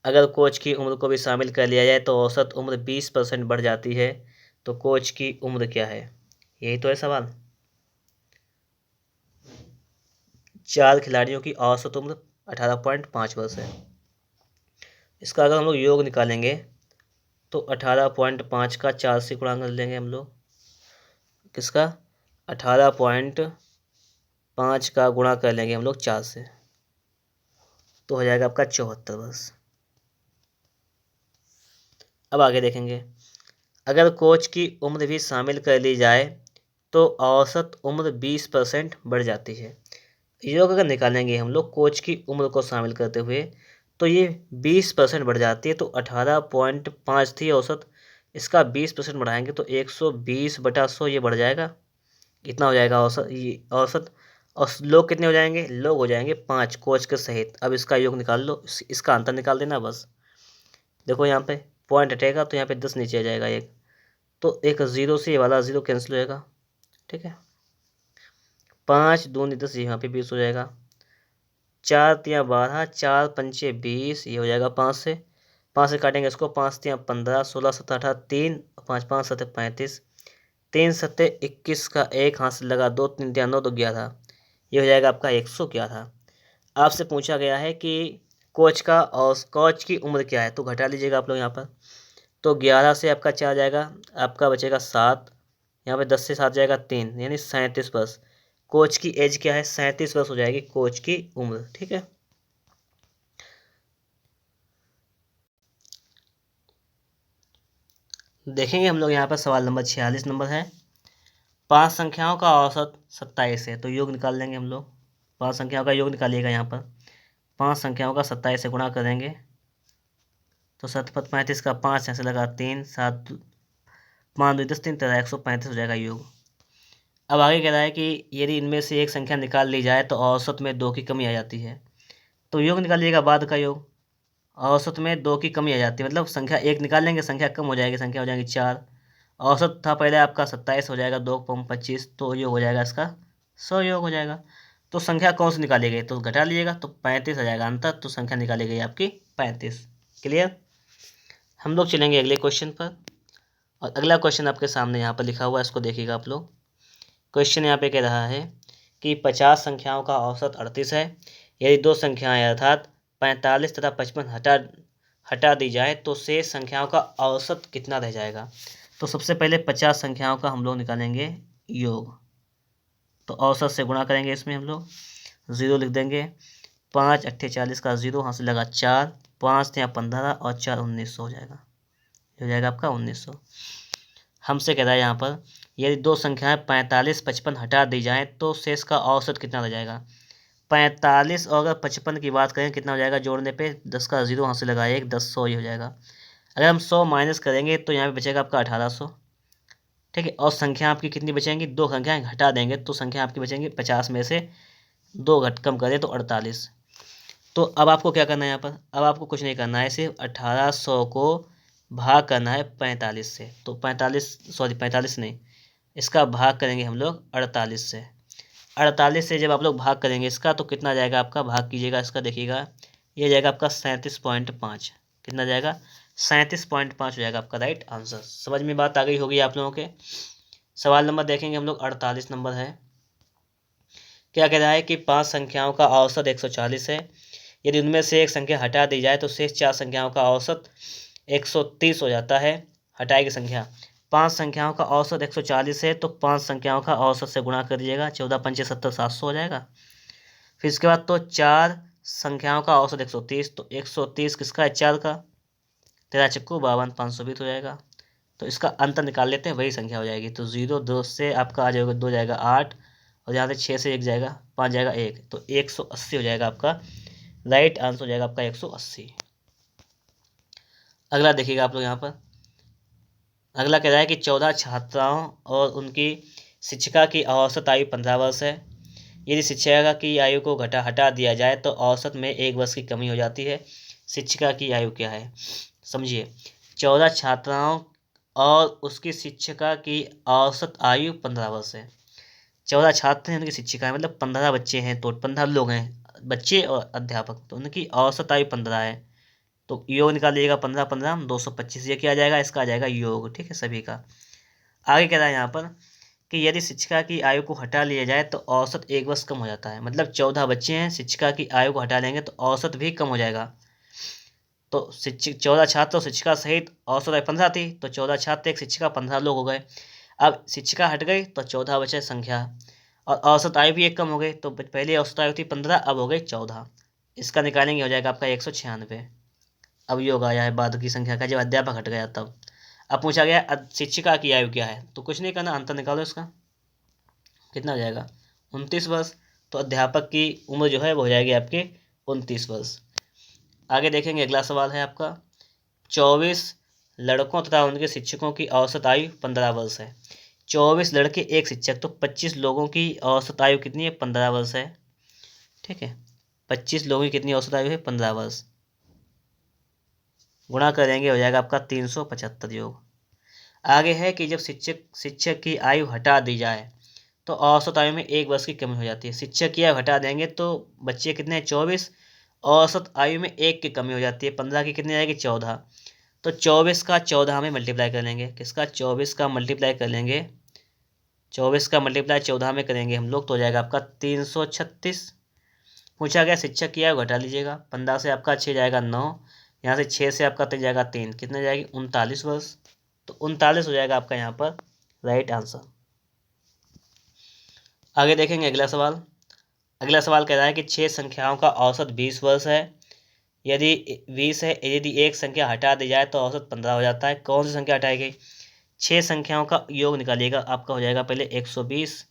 अगर कोच की उम्र को भी शामिल कर लिया जाए तो औसत उम्र 20% बढ़ जाती है, तो कोच की उम्र क्या है? यही तो है सवाल। 4 खिलाड़ियों की औसत उम्र 18.5 वर्ष है। इसका अगर हम लोग योग निकालेंगे तो 18.5 का 4 से गुणा कर लेंगे हम लोग। किसका? 18.5 का गुणा कर लेंगे हम लोग 4 से, तो हो जाएगा आपका 74 वर्ष। अब आगे देखेंगे, अगर कोच की उम्र भी शामिल कर ली जाए तो औसत उम्र 20% बढ़ जाती है। योग अगर निकालेंगे हम लोग कोच की उम्र को शामिल करते हुए तो ये 20% बढ़ जाती है। तो 18.5 थी औसत, इसका 20% बढ़ाएंगे तो 120/100 ये बढ़ जाएगा। इतना हो जाएगा औसत, ये औसत। और लोग कितने हो जाएंगे? लोग हो जाएंगे 5 कोच के सहित। अब इसका योग निकाल लो, इसका अंतर निकाल देना बस। देखो यहाँ पे पॉइंट हटेगा तो यहाँ पे 10 नीचे आ जाएगा एक, तो एक जीरो से ये वाला जीरो कैंसिल हो जाएगा, ठीक है। 5 दूनी 10, यहाँ पे 20 हो जाएगा। 4 तियाँ 12, 4 पंचे 20, ये हो जाएगा 5 से। 5 से काटेंगे इसको, 5 तियाँ 15, 16 17 18, 3 5 5 7 35, 3 सत्ते 21 का एक हाथ से लगा, 2 3 तियाँ 9 2 11, ये हो जाएगा आपका 111। आपसे पूछा गया है कि कोच का और कोच की उम्र क्या है, तो घटा लीजिएगा आप लोग यहाँ पर। तो 11 से आपका 4 जाएगा, आपका बचेगा 7, यहाँ पे 10 से 7 जाएगा 3, यानी 37 वर्ष। कोच की एज क्या है? 37 वर्ष हो जाएगी कोच की उम्र, ठीक है। देखेंगे हम लोग यहाँ पर सवाल नंबर 46 नंबर है। 5 संख्याओं का औसत 27 है, तो योग निकाल लेंगे हम लोग। 5 संख्याओं का योग निकालिएगा। यहाँ पर 5 संख्याओं का 27 से गुणा करेंगे तो 7 35 का 5 ऐसे लगा 3 7 5 2 10 3 13 135 हो जाएगा योग। अब आगे कह रहा है कि यदि इनमें से एक संख्या निकाल ली जाए तो औसत में 2 की कमी आ जाती है। तो योग निकालिएगा बाद का योग। औसत में 2 की कमी आ जाती है, मतलब संख्या 1 निकाल लेंगे, संख्या कम हो जाएगी, संख्या हो जाएगी 4। औसत था पहले आपका 27 हो जाएगा, 2 कम 25, तो योग हो जाएगा इसका 100 योग हो जाएगा। तो संख्या कौन सी निकाली गई, तो घटा लीजिएगा तो 35 आ जाएगा अंतर, तो संख्या निकाली गई आपकी 35। क्लियर। हम लोग चलेंगे अगले क्वेश्चन पर, और अगला क्वेश्चन आपके सामने यहाँ पर लिखा हुआ है, इसको देखिएगा आप लोग। क्वेश्चन यहाँ पे कह रहा है कि 50 संख्याओं का औसत 38 है। यदि दो संख्याएं अर्थात 45 तथा 55 हटा दी जाए तो शेष संख्याओं का औसत कितना रह जाएगा। तो सबसे पहले 50 संख्याओं का हम लोग निकालेंगे योग, तो औसत से गुणा करेंगे, इसमें हम लोग 0 लिख देंगे। 5 8 40 का 0 यहाँ से लगा 4, 5 या 15 और 4 1900 हो जाएगा, हो जाएगा आपका 1900। हमसे कह रहा है यहाँ पर यदि दो संख्याएं 45 55 हटा दी जाएं तो शेष का औसत कितना हो जाएगा। 45 और अगर 55 की बात करें कितना हो जाएगा, जोड़ने पे 10 का 0 यहाँ से लगा 1, 10 100 ही हो जाएगा। अगर हम 100 माइनस करेंगे तो यहाँ पे बचेगा आपका 1800। ठीक है, और संख्या आपकी कितनी बचेंगी, दो संख्याएं हटा देंगे तो संख्या आपकी बचेंगी 50 में से 2 घट कम करें तो 48। तो अब आपको क्या करना है यहाँ पर, अब आपको कुछ नहीं करना है, सिर्फ 1800 को भाग करना है 45 से। तो 45 नहीं, इसका भाग करेंगे हम लोग 48 से। 48 से जब आप लोग भाग करेंगे इसका तो कितना जाएगा आपका, भाग कीजिएगा इसका, देखिएगा ये जाएगा आपका 37.5। कितना जाएगा, 37.5 हो जाएगा आपका राइट आंसर। समझ में बात आ गई होगी आप लोगों के। सवाल नंबर देखेंगे हम लोग, 48 नंबर है। क्या कह रहा है कि 5 संख्याओं का औसत 140 है। यदि उनमें से एक संख्या हटा दी जाए तो शेष 4 संख्याओं का औसत 130 हो जाता है। हटाएगी संख्या, 5 संख्याओं का औसत 140 है तो 5 संख्याओं का औसत से गुणा कर दीजिएगा, 14 पंचे 70 700 हो जाएगा। फिर इसके बाद तो 4 संख्याओं का औसत 130, तो 130 किसका है, 4 का, 13 चक्कू 52 520 हो जाएगा। तो इसका अंतर निकाल लेते हैं, वही संख्या हो जाएगी। तो 0 2 से आपका आ जाएगा, 2 जाएगा 8, और यहाँ से 6 से 1 जाएगा, 5 जाएगा 1, तो 180 हो जाएगा आपका राइट आंसर, हो जाएगा आपका 180। अगला देखिएगा आप लोग यहाँ पर। अगला कह रहा है कि 14 छात्राओं और उनकी शिक्षिका की औसत आयु 15 वर्ष है। यदि शिक्षिका की आयु को हटा दिया जाए तो औसत में 1 वर्ष की कमी हो जाती है। शिक्षिका की आयु क्या है, समझिए। 14 छात्राओं और उसकी शिक्षिका की औसत आयु 15 वर्ष है। 14 छात्र हैं, उनकी शिक्षिका है, मतलब 15 बच्चे हैं, तो 15 लोग हैं, बच्चे और अध्यापक, तो उनकी औसत आयु 15 है। तो योग निकालिएगा, 15 15 225, ये क्या आ जाएगा, इसका आ जाएगा योग। ठीक है सभी का। आगे कह रहा है यहाँ पर कि यदि शिक्षिका की आयु को हटा लिया जाए तो औसत 1 वर्ष कम हो जाता है। मतलब 14 बच्चे हैं, शिक्षिका की आयु को हटा लेंगे तो औसत भी कम हो जाएगा। तो शिक्षक 14 छात्र और शिक्षिका सहित औसत 15 थी, तो 14 छात्र एक शिक्षिका 15 लोग हो गए। अब शिक्षिका हट गई तो 14 बचे संख्या, और औसत आयु भी एक कम हो गई। तो पहले औसत आयु थी 15, अब हो गई 14। इसका निकालेंगे, हो जाएगा आपका 196। अब योग आया है बाद की संख्या का, जब अध्यापक हट गया तब। अब पूछा गया शिक्षिका की आयु क्या है, तो कुछ नहीं करना, अंतर निकालो इसका, कितना हो जाएगा 29 वर्ष। तो अध्यापक की उम्र जो है वो हो जाएगी आपके 29 वर्ष। आगे देखेंगे, अगला सवाल है आपका। 24 लड़कों तथा उनके शिक्षकों की औसत आयु 15 वर्ष है। 24 लड़के एक शिक्षक, तो 25 लोगों की औसत आयु कितनी है, 15 वर्ष है। ठीक है, 25 लोगों की कितनी औसत आयु है, 15 वर्ष। गुणा करेंगे, हो जाएगा आपका 375 योग। आगे है कि जब शिक्षक की आयु हटा दी जाए तो औसत आयु में 1 वर्ष की कमी हो जाती है। शिक्षक की आयु हटा देंगे तो बच्चे कितने हैं, 24, औसत आयु में 1 की कमी हो जाती है। 15 की कितनी आएगी, 14। तो 24 का 14 में मल्टीप्लाई कर लेंगे, किसका, 24 का मल्टीप्लाई कर लेंगे, 24 का मल्टीप्लाई 14 में करेंगे हम लोग, तो हो जाएगा आपका 336। पूछा गया शिक्षक की आयु घटा लीजिएगा, 15 से आपका 6 जाएगा 9, यहाँ से 6 से आपका 3 जाएगा 3, कितने जाएगी 39 वर्ष। तो 39 हो जाएगा आपका यहाँ पर राइट आंसर। आगे देखेंगे अगला सवाल। अगला सवाल कह रहा है कि 6 संख्याओं का औसत 20 वर्ष है। यदि 20 है, यदि एक संख्या हटा दी जाए तो औसत 15 हो जाता है। कौन सी संख्या हटाई गई, 6 संख्याओं का योग निकालिएगा, आपका हो जाएगा पहले 120।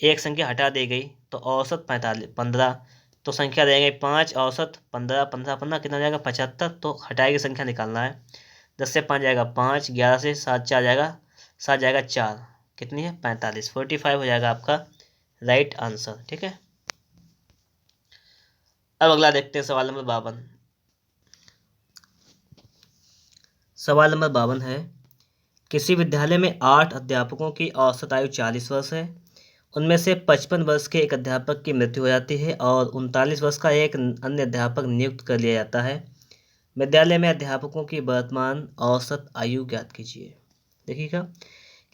एक संख्या हटा दी गई तो औसत 15, तो संख्या रह गई 5, औसत 15, 15 15 कितना हो जाएगा 75। तो हटाई की संख्या निकालना है। 10 से 5 जाएगा 5, 11 से 7 4 जाएगा 7 जाएगा 4, कितनी है 45, 45 हो जाएगा आपका राइट आंसर। ठीक है, अब अगला देखते हैं सवाल नंबर 52। सवाल नंबर 52 है, किसी विद्यालय में 8 अध्यापकों की औसत आयु 40 वर्ष है। उनमें से 55 वर्ष के एक अध्यापक की मृत्यु हो जाती है और 39 वर्ष का एक अन्य अध्यापक नियुक्त कर लिया जाता है। विद्यालय में अध्यापकों की वर्तमान औसत आयु ज्ञात कीजिए। देखिएगा,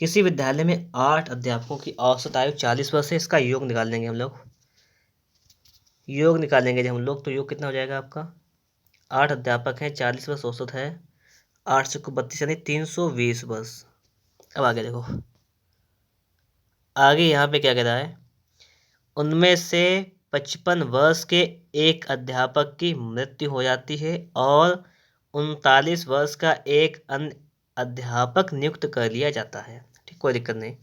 किसी विद्यालय में 8 अध्यापकों की औसत आयु 40 वर्ष है। इसका योग निकाल लेंगे हम लोग। योग निकालेंगे जब हम लोग, तो योग कितना हो जाएगा आपका, 8 अध्यापक हैं, 40 वर्ष औसत है, 8 से 32 यानी 320 वर्ष। अब आगे देखो, आगे यहाँ पे क्या कह रहा है, उनमें से 55 वर्ष के एक अध्यापक की मृत्यु हो जाती है और 39 वर्ष का एक अन्य अध्यापक नियुक्त कर लिया जाता है। ठीक, कोई दिक्कत नहीं।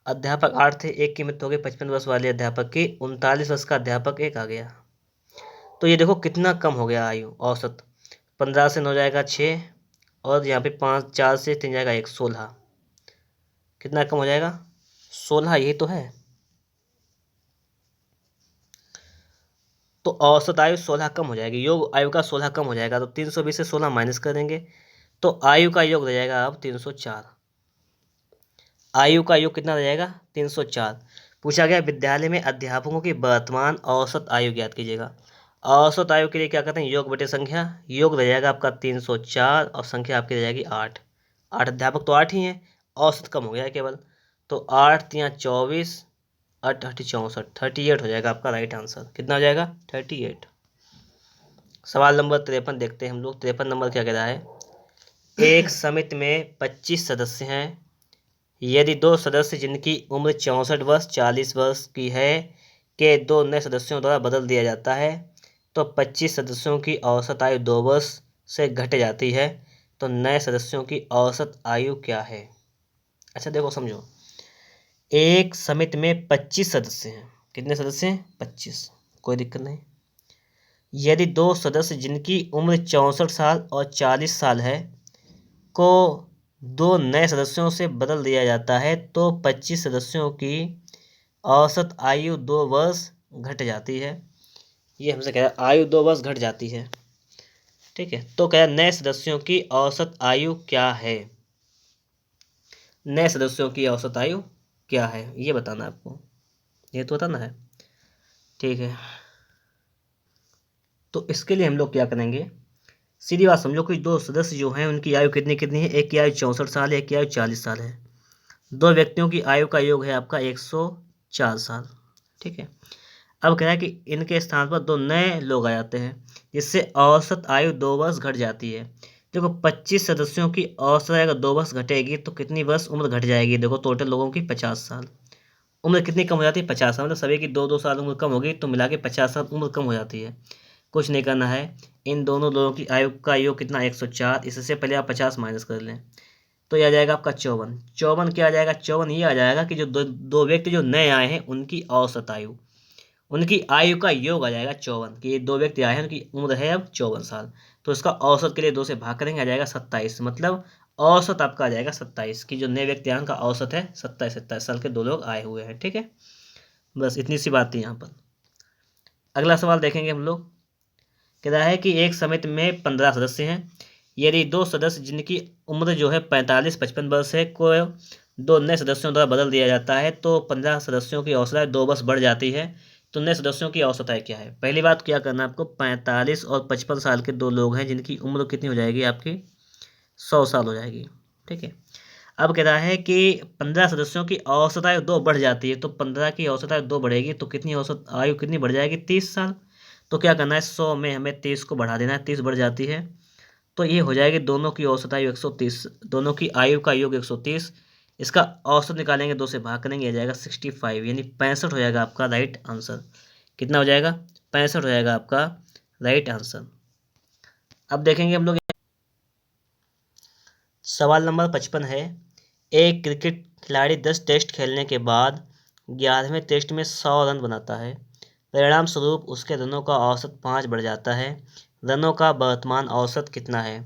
अध्यापक 8 थे, एक की मृत्यु हो गई 55 वर्ष वाले अध्यापक की, 39 वर्ष का अध्यापक एक आ गया। तो ये देखो कितना कम हो गया आयु औसत, 15 से 9 जाएगा 6, और यहाँ पे 5 4 से 3 जाएगा 1, 16। कितना कम हो जाएगा 16, यही तो है। तो औसत आयु 16 कम हो जाएगी, योग आयु का 16 कम हो जाएगा। तो 320 से 16 माइनस कर देंगे तो आयु का योग रह जाएगा अब 304। आयु का योग कितना रह जाएगा 304। पूछा गया विद्यालय में अध्यापकों की वर्तमान औसत आयु ज्ञात कीजिएगा। औसत आयु के लिए क्या करते हैं, योग बटे संख्या। योग रह जाएगा आपका 304 और संख्या आपकी रह जाएगी 8। 8 अध्यापक तो 8 ही हैं, औसत कम हो गया है केवल। तो 8 या 24, 8 8 64, 38 हो जाएगा आपका राइट आंसर। कितना हो जाएगा 38। सवाल नंबर 53 देखते हैं हम लोग। 53 नंबर क्या कह रहा है, एक समिति में 25 सदस्य हैं। यदि 2 सदस्य जिनकी उम्र 64 वर्ष 40 वर्ष की है के 2 नए सदस्यों द्वारा बदल दिया जाता है तो 25 सदस्यों की औसत आयु 2 वर्ष से घट जाती है। तो नए सदस्यों की औसत आयु क्या है। अच्छा देखो समझो, एक समिति में 25 सदस्य हैं। कितने सदस्य हैं 25, कोई दिक्कत नहीं। यदि 2 सदस्य जिनकी उम्र 64 साल और 40 साल है को 2 नए सदस्यों से बदल दिया जाता है तो 25 सदस्यों की औसत आयु 2 वर्ष घट जाती है। ये हमसे कह रहा है आयु 2 वर्ष घट जाती है। ठीक है, तो कह नए सदस्यों की औसत आयु क्या है। नए सदस्यों की औसत आयु क्या है ये बताना है आपको, ये तो बताना है। ठीक है, तो इसके लिए हम लोग क्या करेंगे, सीधी बात समझो कि 2 सदस्य जो हैं उनकी आयु कितनी कितनी है, एक की आयु 64 साल है, एक की आयु 40 साल है। 2 व्यक्तियों की आयु का योग है आपका 104 साल। ठीक है, अब कह रहा है कि इनके स्थान पर 2 नए लोग आ जाते हैं जिससे औसत आयु 2 वर्ष घट जाती है। देखो 25 सदस्यों की औसत आयु 2 वर्ष घटेगी तो कितनी वर्ष उम्र घट जाएगी, देखो टोटल लोगों की 50 साल। उम्र कितनी कम हो जाती है 50 साल, मतलब सभी की 2 2 साल उम्र कम होगी तो मिला के 50 साल उम्र कम हो जाती है। कुछ नहीं करना है, इन दोनों लोगों की आयु का योग कितना 104, इससे पहले आप 50 माइनस कर लें तो यह आ जाएगा आपका 54। 54 क्या आ जाएगा, 54 ये आ जाएगा कि जो दो व्यक्ति जो नए आए हैं उनकी औसत आयु, उनकी आयु का योग आ जाएगा 54, कि ये 2 व्यक्ति आए हैं उनकी उम्र है अब 54 साल। तो इसका औसत के लिए 2 से भाग करेंगे, आ जाएगा 27। मतलब औसत आपका आ जाएगा 27, कि जो नए व्यक्ति आए उनका औसत है 27। 27 साल के 2 लोग आए हुए हैं। ठीक है, बस इतनी सी बात थी यहाँ पर। अगला सवाल देखेंगे हम लोग। कह रहा है कि एक समिति में 15 सदस्य हैं। यदि 2 सदस्य जिनकी उम्र जो है 45-55 वर्ष है को 2 नए सदस्यों द्वारा बदल दिया जाता है तो 15 सदस्यों की औसत आयु 2 वर्ष बढ़ जाती है। तो नए सदस्यों की औसत आयु क्या है। पहली बात क्या करना है आपको, 45 और 55 साल के 2 लोग हैं जिनकी उम्र कितनी हो जाएगी आपकी 100 साल हो जाएगी। ठीक है, अब कह रहा है कि 15 सदस्यों की औसत आयु 2 बढ़ जाती है तो 15 की औसत आयु 2 बढ़ेगी तो कितनी औसत आयु कितनी बढ़ जाएगी 30 साल। तो क्या करना है, 100 में हमें 30 को बढ़ा देना है, 30 बढ़ जाती है तो ये हो जाएगी दोनों की औसत आयु 130, दोनों की आयु का योग 130। इसका औसत निकालेंगे, 2 से भाग करेंगे, आ जाएगा 65 यानी 65 हो जाएगा आपका राइट आंसर। कितना हो जाएगा 65 हो जाएगा आपका राइट आंसर। अब देखेंगे हम लोग सवाल नंबर 55 है, एक क्रिकेट खिलाड़ी 10 टेस्ट खेलने के बाद 11वें टेस्ट में 100 रन बनाता है। परिणाम स्वरूप उसके रनों का औसत 5 बढ़ जाता है। रनों का वर्तमान औसत कितना है?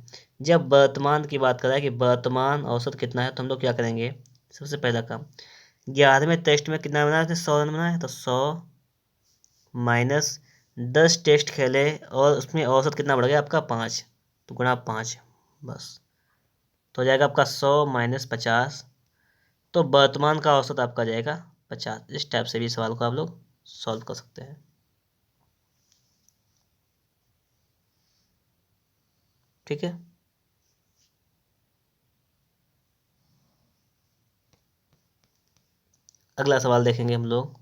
जब वर्तमान की बात करें कि वर्तमान औसत कितना है, तो हम लोग क्या करेंगे? सबसे पहला काम, 11वें टेस्ट में कितना बनाया? 100 रन बनाए, तो 100 माइनस 10 टेस्ट खेले और उसमें औसत कितना बढ़ गया आपका? 5, तो गुणा 5 बस, तो हो जाएगा आपका 100 माइनस 50, तो वर्तमान का औसत आपका जाएगा 50। इस टाइप से भी सवाल को आप लोग सॉल्व कर सकते हैं। ठीक है, अगला सवाल देखेंगे हम लोग।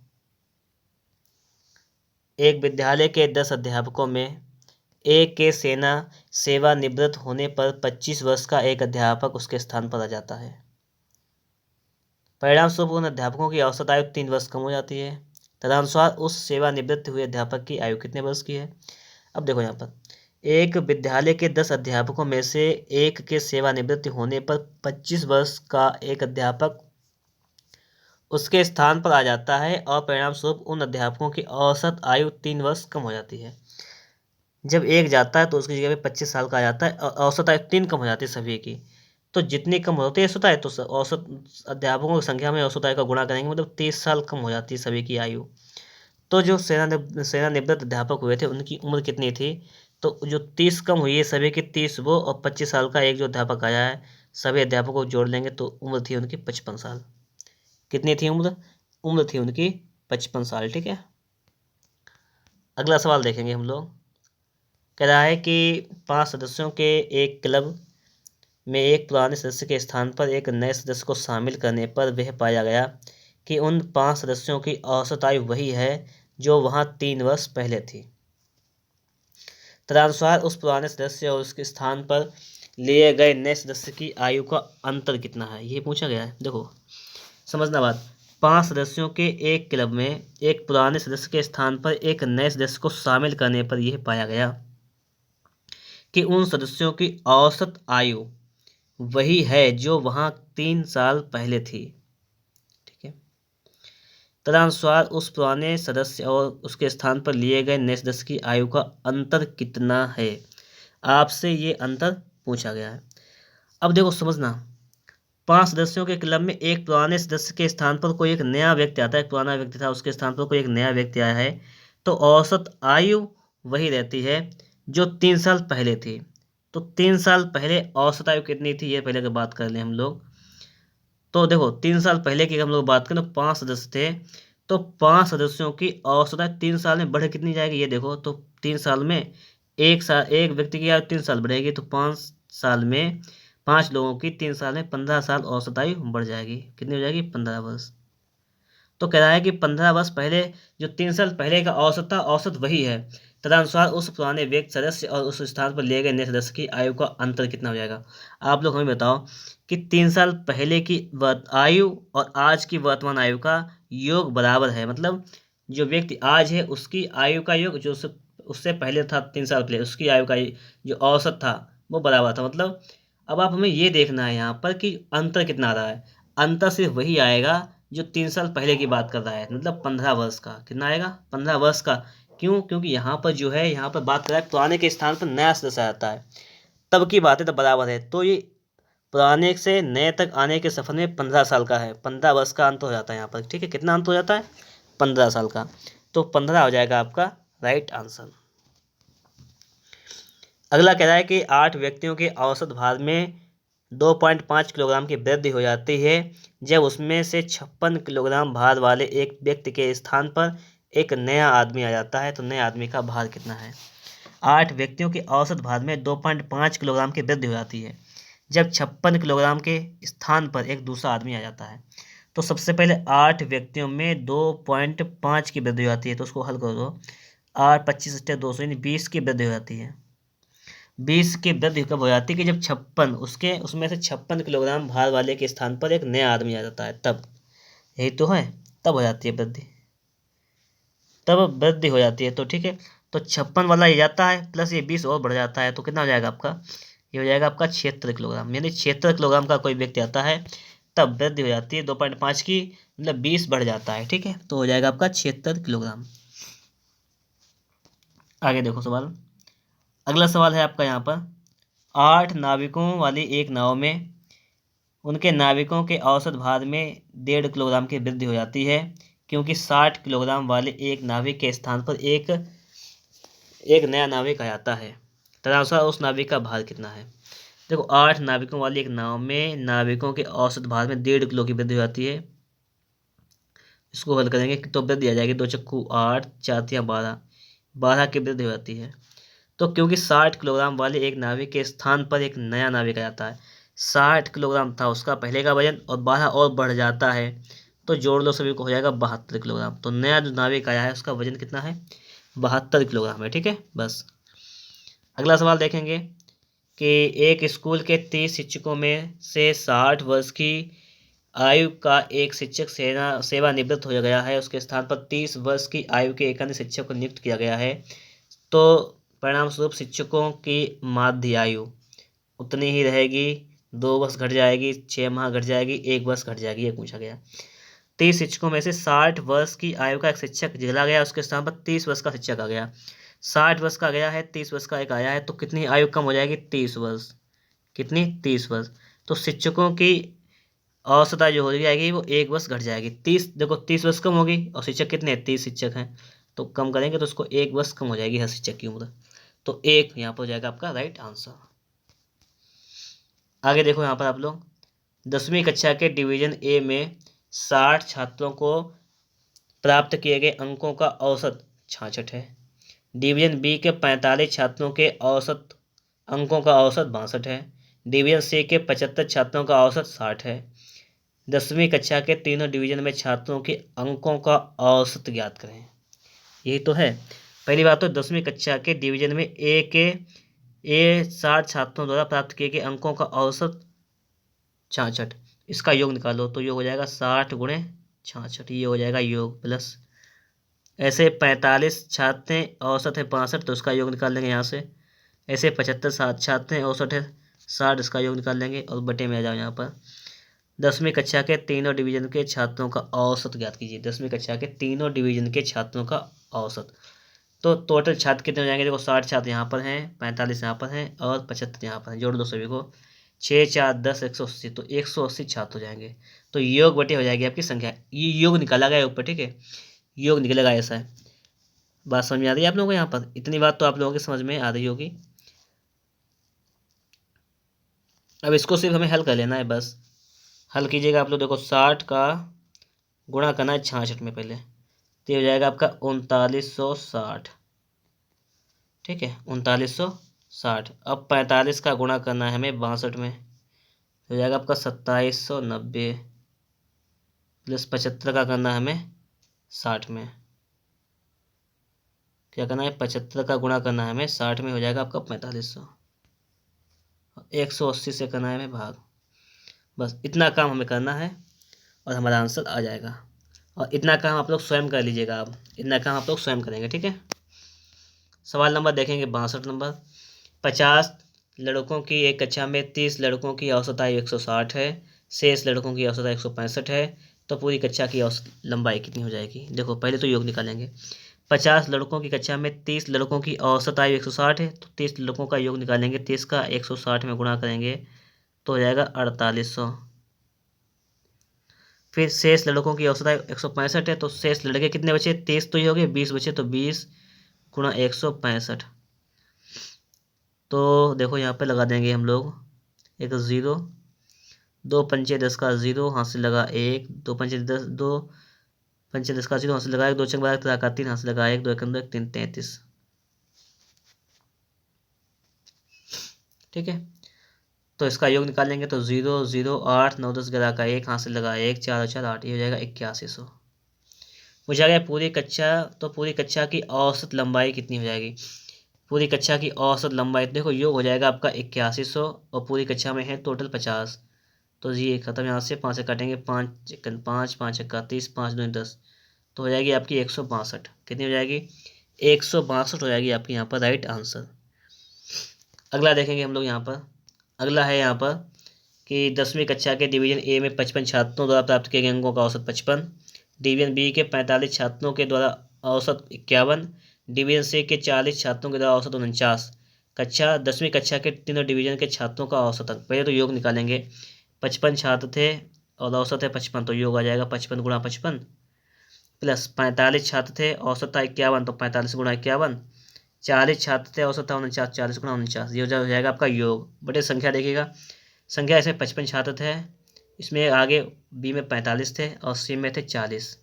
एक विद्यालय के 10 अध्यापकों में एक के सेना सेवानिवृत्त होने पर 25 वर्ष का एक अध्यापक उसके स्थान पर आ जाता है। परिणाम स्वरूप उन अध्यापकों की औसत आयु 3 वर्ष कम हो जाती है। तदनुसार उस सेवानिवृत्त हुए अध्यापक की आयु कितने वर्ष की है? अब देखो यहाँ पर, एक विद्यालय के 10 अध्यापकों में से एक के सेवानिवृत्त होने पर 25 वर्ष का एक अध्यापक उसके स्थान पर आ जाता है और परिणाम स्वरूप उन अध्यापकों की औसत आयु 3 वर्ष कम हो जाती है। जब एक जाता है तो उसकी जगह पे 25 साल का आ जाता है और औसत आयु 3 कम हो जाती है सभी की। तो जितनी कम होती है औसत आयु, तो औसत अध्यापकों की संख्या में औसत आयु का गुणा करेंगे, मतलब 30 साल कम हो जाती है सभी की आयु। तो जो सेवानिवृत्त अध्यापक हुए थे उनकी उम्र कितनी थी? तो जो 30 कम हुई है सभी की, 30 वो और 25 साल का एक जो अध्यापक आया है, सभी अध्यापकों को जोड़ लेंगे तो उम्र थी उनकी 55 साल। कितनी थी उम्र? उम्र थी उनकी 55 साल। ठीक है, अगला सवाल देखेंगे हम लोग। कह रहा है कि 5 सदस्यों के एक क्लब में एक पुराने सदस्य के स्थान पर एक नए सदस्य को शामिल करने पर वह पाया गया कि उन 5 सदस्यों की औसत आयु वही है जो वहां 3 वर्ष पहले थी। तदनुसार उस पुराने सदस्य और उसके स्थान पर लिए गए नए सदस्य की आयु का अंतर कितना है, ये पूछा गया है। देखो समझना बात, 5 सदस्यों के एक क्लब में एक पुराने सदस्य के स्थान पर एक नए सदस्य को शामिल करने पर यह पाया गया कि उन सदस्यों की औसत आयु वही है जो वहां 3 साल पहले थी। ठीक है, तदनुसार उस पुराने सदस्य और उसके स्थान पर लिए गए नए सदस्य की आयु का अंतर कितना है, आपसे ये अंतर पूछा गया है। अब देखो समझना, 5 सदस्यों के क्लब में एक पुराने सदस्य के स्थान पर कोई एक नया व्यक्ति आता है, पुराना व्यक्ति था उसके स्थान पर कोई एक नया व्यक्ति आया है, तो औसत आयु वही रहती है जो 3 साल पहले थी। तो 3 साल पहले औसत आयु कितनी थी, ये पहले की बात कर लें हम लोग। तो देखो 3 साल पहले की हम लोग बात करें तो 5 सदस्य थे, तो 5 सदस्यों की औसत आयु 3 साल में बढ़ कितनी जाएगी, ये देखो। तो 3 साल में एक व्यक्ति की आयु 3 साल बढ़ेगी, तो 5 साल में 5 लोगों की 3 साल में 15 साल औसत आयु बढ़ जाएगी। कितनी हो जाएगी? 15 वर्ष। तो कह रहा है कि 15 वर्ष पहले जो 3 साल पहले का औसत था, औसत वही है। तदनुसार उस पुराने व्यक्ति सदस्य और उस स्थान पर लिए गए नए सदस्य की आयु का अंतर कितना हो जाएगा। आप लोग हमें बताओ कि 3 साल पहले की आयु और आज की वर्तमान आयु का योग बराबर है, मतलब जो व्यक्ति आज है उसकी आयु का योग जो उससे पहले था 3 साल पहले उसकी आयु का जो औसत था वो बराबर था। मतलब अब आप हमें ये देखना है यहाँ पर कि अंतर कितना आ रहा है। अंतर सिर्फ वही आएगा जो 3 साल पहले की बात कर रहा है, मतलब 15 वर्ष का। कितना आएगा? 15 वर्ष का। क्यों? क्योंकि यहाँ पर जो है, यहाँ पर बात कर रहा है पुराने के स्थान पर नया सदस्य आता है, तब की बात है, तब बराबर है। तो ये पुराने से नए तक आने के सफर में 15 साल का है, 15 वर्ष का अंत हो जाता है यहाँ पर। ठीक है, कितना अंत हो जाता है? 15 साल का। तो 15 हो जाएगा आपका राइट आंसर। अगला कह रहा है कि 8 व्यक्तियों के औसत भार में 2.5 किलोग्राम की वृद्धि हो जाती है जब उसमें से 56 किलोग्राम भार वाले एक व्यक्ति के स्थान पर एक नया आदमी आ जाता है, तो नए आदमी का भार कितना है? 8 व्यक्तियों के औसत भार में 2.5 किलोग्राम की वृद्धि हो जाती है जब 56 किलोग्राम के स्थान पर एक दूसरा आदमी आ जाता है। तो सबसे पहले 8 व्यक्तियों में 2.5 की वृद्धि हो जाती है, तो उसको हल कर दो। 8 25 200 यानी 20 की वृद्धि हो जाती है। 20 की वृद्धि कब हो जाती है कि जब 56 उसमें से 56 किलोग्राम भार वाले के स्थान पर एक नया आदमी आ जाता है, तब। यही तो है, तब हो जाती है वृद्धि, तब वृद्धि हो जाती है। तो ठीक है, तो 56 वाला ये जाता है प्लस ये 20 और बढ़ जाता है, तो कितना हो जाएगा आपका? ये हो जाएगा आपका 76 किलोग्राम। यानी 76 किलोग्राम का कोई व्यक्ति आता है तब वृद्धि हो जाती है 2.5 की, मतलब 20 बढ़ जाता है। ठीक है, तो हो जाएगा आपका 76 किलोग्राम। आगे देखो सवाल। अगला सवाल है आपका यहाँ पर, 8 नाविकों वाली एक नाव में उनके नाविकों के औसत भार में 1.5 किलोग्राम की वृद्धि हो जाती है, क्योंकि 60 किलोग्राम वाले एक नाविक के स्थान पर एक नया नाविक आ जाता है। तदनुसार उस नाविक का भार कितना है। देखो, 8 नाविकों वाली एक नाव में नाविकों के औसत भार में 1.5 किलो की वृद्धि हो जाती है। इसको हल करेंगे तो वृद्धि आ जाएगी, 2 चक्कू 8, 4 या 12 की वृद्धि हो जाती है। तो क्योंकि 60 किलोग्राम वाले एक नाविक के स्थान पर एक नया नाविक आ जाता है, 60 किलोग्राम था उसका पहले का वजन और 12 और बढ़ जाता है, तो जोड़ लो सभी को, हो जाएगा 72 किलोग्राम। तो नया जो नाविक आया है उसका वजन कितना है, 72 किलोग्राम है। ठीक है, बस। अगला सवाल देखेंगे कि एक स्कूल के 30 शिक्षकों में से 60 वर्ष की आयु का एक शिक्षक सेवानिवृत्त हो गया है, उसके स्थान पर 30 वर्ष की आयु के एक अन्य शिक्षक को नियुक्त किया गया है। तो परिणाम स्वरूप शिक्षकों की माध्य आयु उतनी ही रहेगी, 2 वर्ष घट जाएगी, 6 माह घट जाएगी, 1 वर्ष घट जाएगी, ये पूछा गया। 30 शिक्षकों में से 60 वर्ष की आयु का एक शिक्षक चला गया, उसके स्थान पर 30 वर्ष का शिक्षक आ गया। 60 वर्ष का गया है, 30 वर्ष का एक आया है, तो कितनी आयु कम हो जाएगी, 30 वर्ष। कितनी, 30 वर्ष। तो शिक्षकों की औसत आयु जो हो जाएगी वो 1 वर्ष घट जाएगी। 30, देखो 30 वर्ष कम होगी और शिक्षक कितने हैं, 30 शिक्षक हैं, तो कम करेंगे तो उसको 1 वर्ष कम हो जाएगी हर शिक्षक की उम्र। तो 1 यहाँ पर हो जाएगा आपका राइट आंसर। आगे देखो यहाँ पर आप लोग, 10वीं कक्षा के डिवीजन ए में 60 छात्रों को प्राप्त किए गए अंकों का औसत 66 है। डिवीजन बी के 45 छात्रों के औसत अंकों का औसत 62 है। डिवीजन सी के 75 छात्रों का औसत 60 है। 10वीं कक्षा के तीनों डिवीजन में छात्रों के अंकों का औसत ज्ञात करें। यही तो है। पहली बात तो 10वीं कक्षा के डिवीजन में ए 60 छात्रों द्वारा प्राप्त किए गए अंकों का औसत 66, इसका योग निकालो तो योग हो जाएगा 60 गुणे 66, ये हो जाएगा योग प्लस। ऐसे 45 छात्र हैं, औसत है 62, तो उसका योग निकाल लेंगे यहाँ से। ऐसे 75 छात्र हैं, औसत है 60, इसका योग निकाल लेंगे और बटे में आ जाओ यहाँ पर। 10वीं कक्षा के तीनों डिवीजन के छात्रों का औसत ज्ञात कीजिए। 10वीं कक्षा के तीनों डिवीजन के छात्रों का औसत, तो टोटल छात्र कितने हो जाएंगे, देखो 60 छात्र यहाँ पर हैं, 45 यहाँ पर हैं और 75 यहाँ पर हैं, जोड़ दो सभी को, 6 4 10 180, तो 180 छात्र हो जाएंगे। तो योग बटे हो जाएगी आपकी संख्या, ये योग निकाला गया ऊपर। ठीक है, योग निकलेगा, ऐसा है। बात समझ में आ रही है आप लोगों को, यहाँ पर इतनी बात तो आप लोगों की समझ में आ रही होगी। अब इसको सिर्फ हमें हल कर लेना है, बस हल कीजिएगा आप लोग। देखो 60 का गुणा करना है 66 में पहले, तो ये हो जाएगा आपका 3960। ठीक है, 3960। अब 45 का गुणा करना है हमें 62 में, तो हो जाएगा आपका 2790, प्लस 75 का करना है हमें 60 में। क्या करना है, 75 का गुणा करना है हमें 60 में, हो जाएगा आपका 4500। 180 से करना है हमें भाग। बस इतना काम हमें करना है और हमारा आंसर आ जाएगा। और इतना काम आप लोग स्वयं कर लीजिएगा, आप इतना काम आप लोग स्वयं करेंगे। ठीक है, सवाल नंबर देखेंगे 62 नंबर। 50 लड़कों की एक कक्षा में 30 लड़कों की औसत आयु 160 है, शेष लड़कों की औसत आयु 165 है, तो पूरी कक्षा की औसत लंबाई कितनी हो जाएगी। देखो पहले तो योग निकालेंगे। 50 लड़कों की कक्षा में 30 लड़कों की औसत आयु 160 है, तो 30 लड़कों का योग निकालेंगे, 30 का 160 में गुणा करेंगे तो हो जाएगा 4800। फिर शेष लड़कों की औसत आयु 165 है, तो शेष लड़के कितने बचे, 30 तो ही हो गए, 20 बचे, तो 20 गुणा 165। तो देखो यहाँ पे लगा देंगे हम लोग एक ज़ीरो, 2 पंचे 10 का ज़ीरो, हाथ से लगा 1, 2 पंचे 10, 2 पंचे 10 का ज़ीरो, हाथ से लगा 1, 2 चंग 13 का 3, हाथ से लगा 1, 2 1 2 1 3 33। ठीक है, तो इसका योग निकालेंगे तो 0 0 8 9 10 11 का 1, हाथ से लगा 1, 4 और 4 8, ये हो जाएगा 8100। पूछा गया पूरी कक्षा, तो पूरी कक्षा की औसत लंबाई कितनी हो जाएगी। पूरी कक्षा की औसत लंबाई, देखो योग हो जाएगा आपका 8100 और पूरी कक्षा में है टोटल 50, तो ये खत्म, यहाँ से 5 से काटेंगे, 5 5 5 31, 5 2 10, तो हो जाएगी आपकी 162। कितनी हो जाएगी, 162 हो जाएगी आपकी यहाँ पर राइट आंसर। अगला देखेंगे हम लोग यहाँ पर अगला है यहाँ पर कि 10वीं कक्षा के डिवीजन ए में 55 छात्रों द्वारा प्राप्त किए गए अंकों का औसत 55, डिवीजन बी के 45 छात्रों के द्वारा औसत 51, डिवीजन सी के 40 छात्रों के द्वारा औसत 49। 10वीं कक्षा के तीनों डिवीजन के छात्रों का औसत अंक। पहले तो योग निकालेंगे। 55 छात्र थे और औसत है 55, तो योग आ जाएगा 55 गुणा 55, प्लस 45 छात्र थे, औसत था 51, तो 45 गुणा 51। 40 छात्र थे, औसत था 49, 40 गुणा 49, ये हो जाएगा आपका योग बटे संख्या। देखिएगा संख्या इसमें 55 छात्र थे, इसमें आगे बी में 45 थे और सी में थे 40।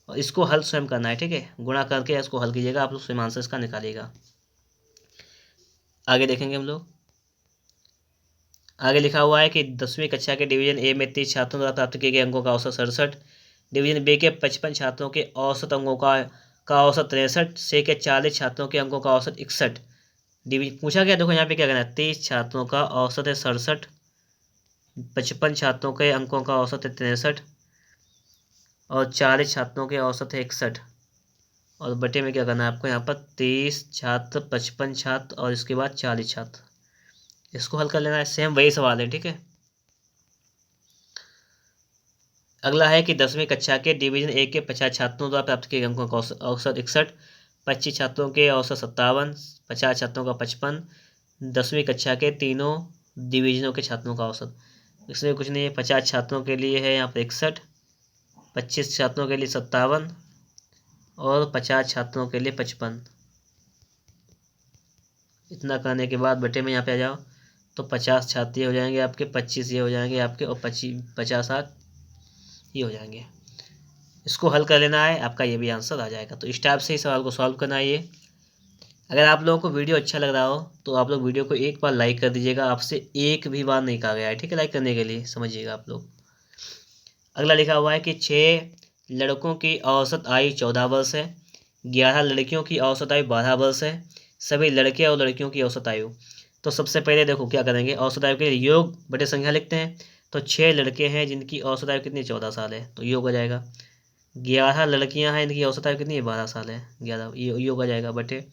और इसको हल स्वयं करना है, ठीक है, गुणा करके इसको हल कीजिएगा, आप लोग स्वयं आंसर इसका निकालिएगा। आगे देखेंगे हम लोग। आगे लिखा हुआ है कि 10वीं कक्षा के डिवीजन ए में 30 छात्रों द्वारा प्राप्त किए गए अंकों का औसत 67, डिवीजन बी के 55 छात्रों के औसत अंकों का औसत 63, सी के 40 छात्रों के अंकों का औसत 61। डिवीजन पूछा गया, देखो यहाँ पे क्या करना है, 30 छात्रों का औसत है 67, 55 छात्रों के अंकों का औसत है 63 और 40 छात्रों के औसत है 61। और बटे में क्या करना है आपको, यहाँ पर 30 छात्र, 55 छात्र और इसके बाद 40 छात्र, इसको हल कर लेना है। सेम वही सवाल है, ठीक है। अगला है कि 10वीं कक्षा के डिवीजन ए के 50 छात्रों द्वारा प्राप्त किए गए अंकों का औसत 61, 25 छात्रों के औसत 57, 50 छात्रों का 55, 10वीं कक्षा के तीनों डिवीजनों के छात्रों का औसत। इसमें कुछ नहीं है, 50 छात्रों के लिए है यहाँ पर 61, 25 छात्रों के लिए 57 और 50 छात्रों के लिए 55। इतना करने के बाद बटे में यहाँ पे आ जाओ, तो 50 छात्र ये हो जाएंगे आपके, 25 ये हो जाएंगे आपके और 50 ये हो जाएंगे। इसको हल कर लेना है, आपका ये भी आंसर आ जाएगा। तो इस टाइप से इस सवाल को सॉल्व करना है ये। अगर आप लोगों को वीडियो अच्छा लग रहा हो तो आप लोग वीडियो को एक बार लाइक कर दीजिएगा, आपसे एक भी बार नहीं कहा गया है, ठीक है, लाइक करने के लिए, समझिएगा आप लोग। अगला लिखा हुआ है कि 6 लड़कों की औसत आयु 14 वर्ष है, 11 लड़कियों की औसत आयु 12 वर्ष है, सभी लड़के और लड़कियों की औसत आयु। तो सबसे पहले देखो क्या करेंगे, औसत आयु के लिए योग बटे संख्या लिखते हैं। तो 6 लड़के हैं जिनकी औसत आयु कितनी, 14 साल है, तो योग हो जाएगा। 11 लड़कियां हैं, इनकी औसत आयु कितनी है, 12 साल है, 11 योग आ जाएगा बटे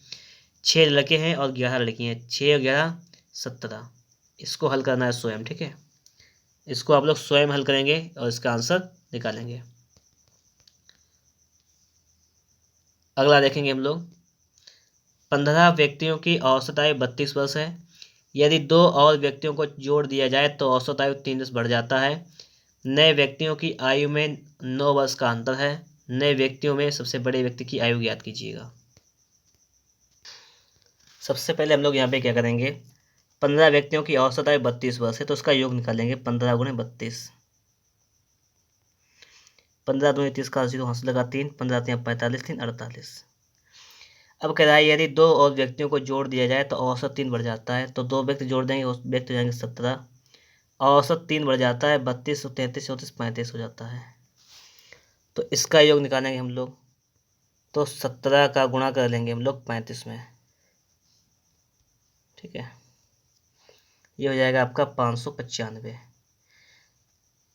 6 लड़के हैं और 11 लड़कियां हैं, 6 और 11 17। इसको हल करना है स्वयं, ठीक है, इसको आप लोग स्वयं हल करेंगे और इसका आंसर निकालेंगे। अगला देखेंगे हम लोग। 15 व्यक्तियों की औसत आयु 32 वर्ष है, यदि 2 और व्यक्तियों को जोड़ दिया जाए तो औसत आयु 3 वर्ष बढ़ जाता है। नए व्यक्तियों की आयु में 9 वर्ष का अंतर है, नए व्यक्तियों में सबसे बड़े व्यक्ति की आयु ज्ञात कीजिएगा। सबसे पहले हम लोग यहाँ पे क्या करेंगे, 15 व्यक्तियों की औसत आयु 32 वर्ष है, तो उसका योग निकालेंगे। 15 गुणे 32, 15 दूनी 30 का 0 हाथ लगा 3, 15 3 45, 3 48। अब कह रहा है यदि 2 और व्यक्तियों को जोड़ दिया जाए तो औसत 3 बढ़ जाता है, तो 2 व्यक्ति जोड़ देंगे, उस व्यक्ति हो जाएंगे 17, औसत 3 बढ़ जाता है, 32 33 34 35 हो जाता है। तो इसका योग निकालेंगे हम लोग, तो 17 का गुणा कर लेंगे हम लोग 35 में, ठीक है, ये हो जाएगा आपका 595।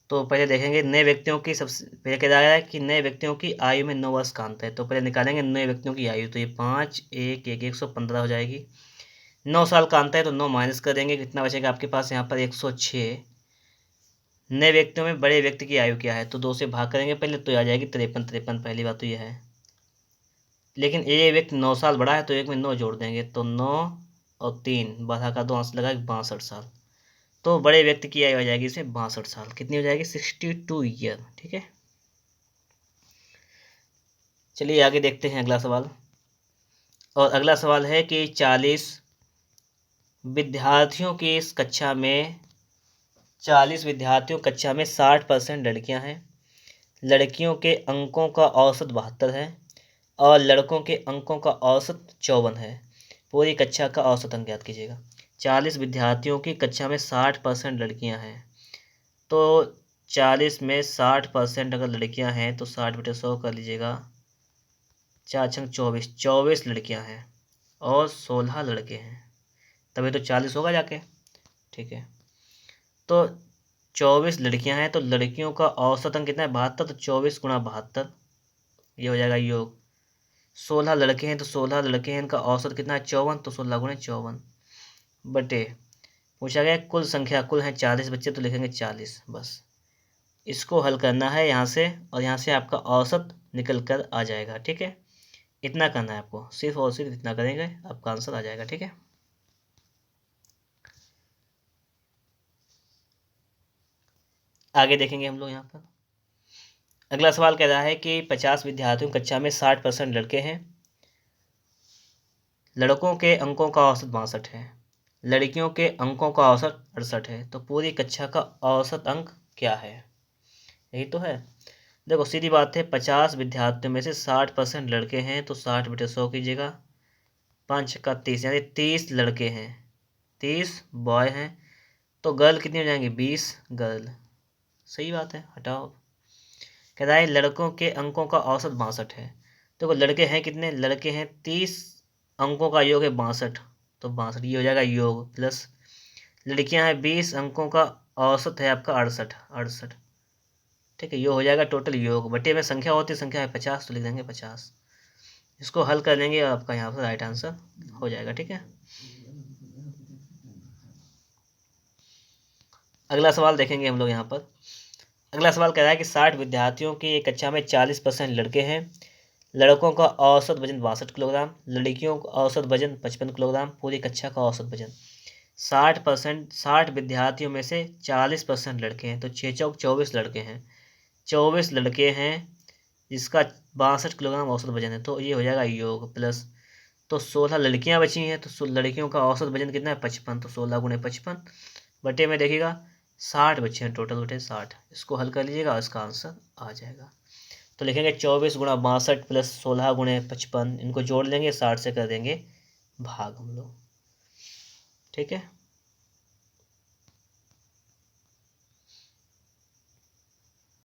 तो पहले देखेंगे नए व्यक्तियों की, सबसे पहले कह रहा है कि नए व्यक्तियों की आयु में 9 वर्ष का अंतर है, तो पहले निकालेंगे नए व्यक्तियों की आयु, तो ये 5 1 1 115 हो जाएगी। 9 साल का अंतर है तो 9 माइनस कर देंगे, कितना बचेगा आपके पास यहाँ पर 106। नए व्यक्तियों में बड़े व्यक्ति की आयु क्या है, तो 2 से भाग करेंगे पहले, तो आ जाएगी 53 53, पहली बात तो यह है। लेकिन ये व्यक्ति 9 साल बड़ा है तो एक में 9 जोड़ देंगे, तो 9 और 3 बढ़ा का 2 आंसर लगा 62 साल। तो बड़े व्यक्ति की आयु हो जाएगी इसे 62 साल, कितनी हो जाएगी 62 ईयर, ठीक है। चलिए आगे देखते हैं अगला सवाल। और अगला सवाल है कि 40 विद्यार्थियों की इस कक्षा में 40 विद्यार्थियों कक्षा में 60% लड़कियां हैं, लड़कियों के अंकों का औसत 72 है और लड़कों के अंकों का औसत 54 है, पूरी कक्षा का औसत अंक ज्ञात कीजिएगा। 40 विद्यार्थियों की कक्षा में 60% लड़कियां हैं, तो 40 में 60% अगर लड़कियां हैं तो 60 बटे 100 कर लीजिएगा, 4 छंग 24, 24 लड़कियां हैं और 16 लड़के हैं, तभी तो 40 होगा जाके, ठीक है। तो 24 लड़कियां हैं तो लड़कियों का औसत अंक कितना है 72, तो 24 गुणा 72, ये हो जाएगा योग। 16 लड़के हैं तो 16 लड़के हैं, इनका औसत कितना है 54, तो 16 गुणे 54 बटे पूछा गया कुल संख्या, कुल है 40 बच्चे तो लिखेंगे 40 बस। इसको हल करना है यहाँ से, और यहाँ से आपका औसत निकल कर आ जाएगा। ठीक है, इतना करना है आपको, सिर्फ और सिर्फ इतना करेंगे आपका आंसर आ जाएगा। ठीक है, आगे देखेंगे हम लोग यहाँ पर। अगला सवाल कह रहा है कि 50 विद्यार्थियों की कक्षा में 60% लड़के हैं, लड़कों के अंकों का औसत 62 है, लड़कियों के अंकों का औसत 68 है, तो पूरी कक्षा का औसत अंक क्या है? यही तो है। देखो सीधी बात है, 50 विद्यार्थियों में से 60% लड़के हैं, तो 60/100 कीजिएगा, 5×30 यानी 30 लड़के हैं, 30 बॉय हैं, तो गर्ल कितनी हो जाएंगी? 20 गर्ल। सही बात है, हटाओ। कह रहा है लड़कों के अंकों का औसत 62 है। देखो लड़के हैं कितने? लड़के हैं 30, अंकों का योग है 62, तो 62 ये हो जाएगा योग, प्लस लड़कियां हैं 20, अंकों का औसत है आपका 68, 68। ठीक है, ये हो जाएगा टोटल योग, बटे में संख्या होती है, संख्या है 50 तो लिख देंगे 50। इसको हल कर लेंगे, आपका यहाँ पर राइट आंसर हो जाएगा। ठीक है, अगला सवाल देखेंगे हम लोग यहाँ पर। अगला सवाल कह रहा है कि 60 विद्यार्थियों की एक कक्षा में 40% लड़के हैं, लड़कों का औसत वजन 62 किलोग्राम, लड़कियों का औसत वजन 55 किलोग्राम, पूरी कक्षा का औसत वजन। 60 विद्यार्थियों में से 40% लड़के हैं, तो 6×4 = 24 लड़के हैं, 24 लड़के हैं जिसका 62 किलोग्राम औसत वजन है, तो ये हो जाएगा योग, प्लस तो 16 लड़कियां बची हैं, तो लड़कियों का औसत वजन कितना है? 55, तो 16×55 बटे में देखिएगा 60 बच्चे हैं टोटल, बटे 60। इसको हल कर लीजिएगा, इसका आंसर आ जाएगा। तो लिखेंगे 24×62 प्लस 16×55, इनको जोड़ लेंगे, 60 से कर देंगे भाग हम लोग। ठीक है।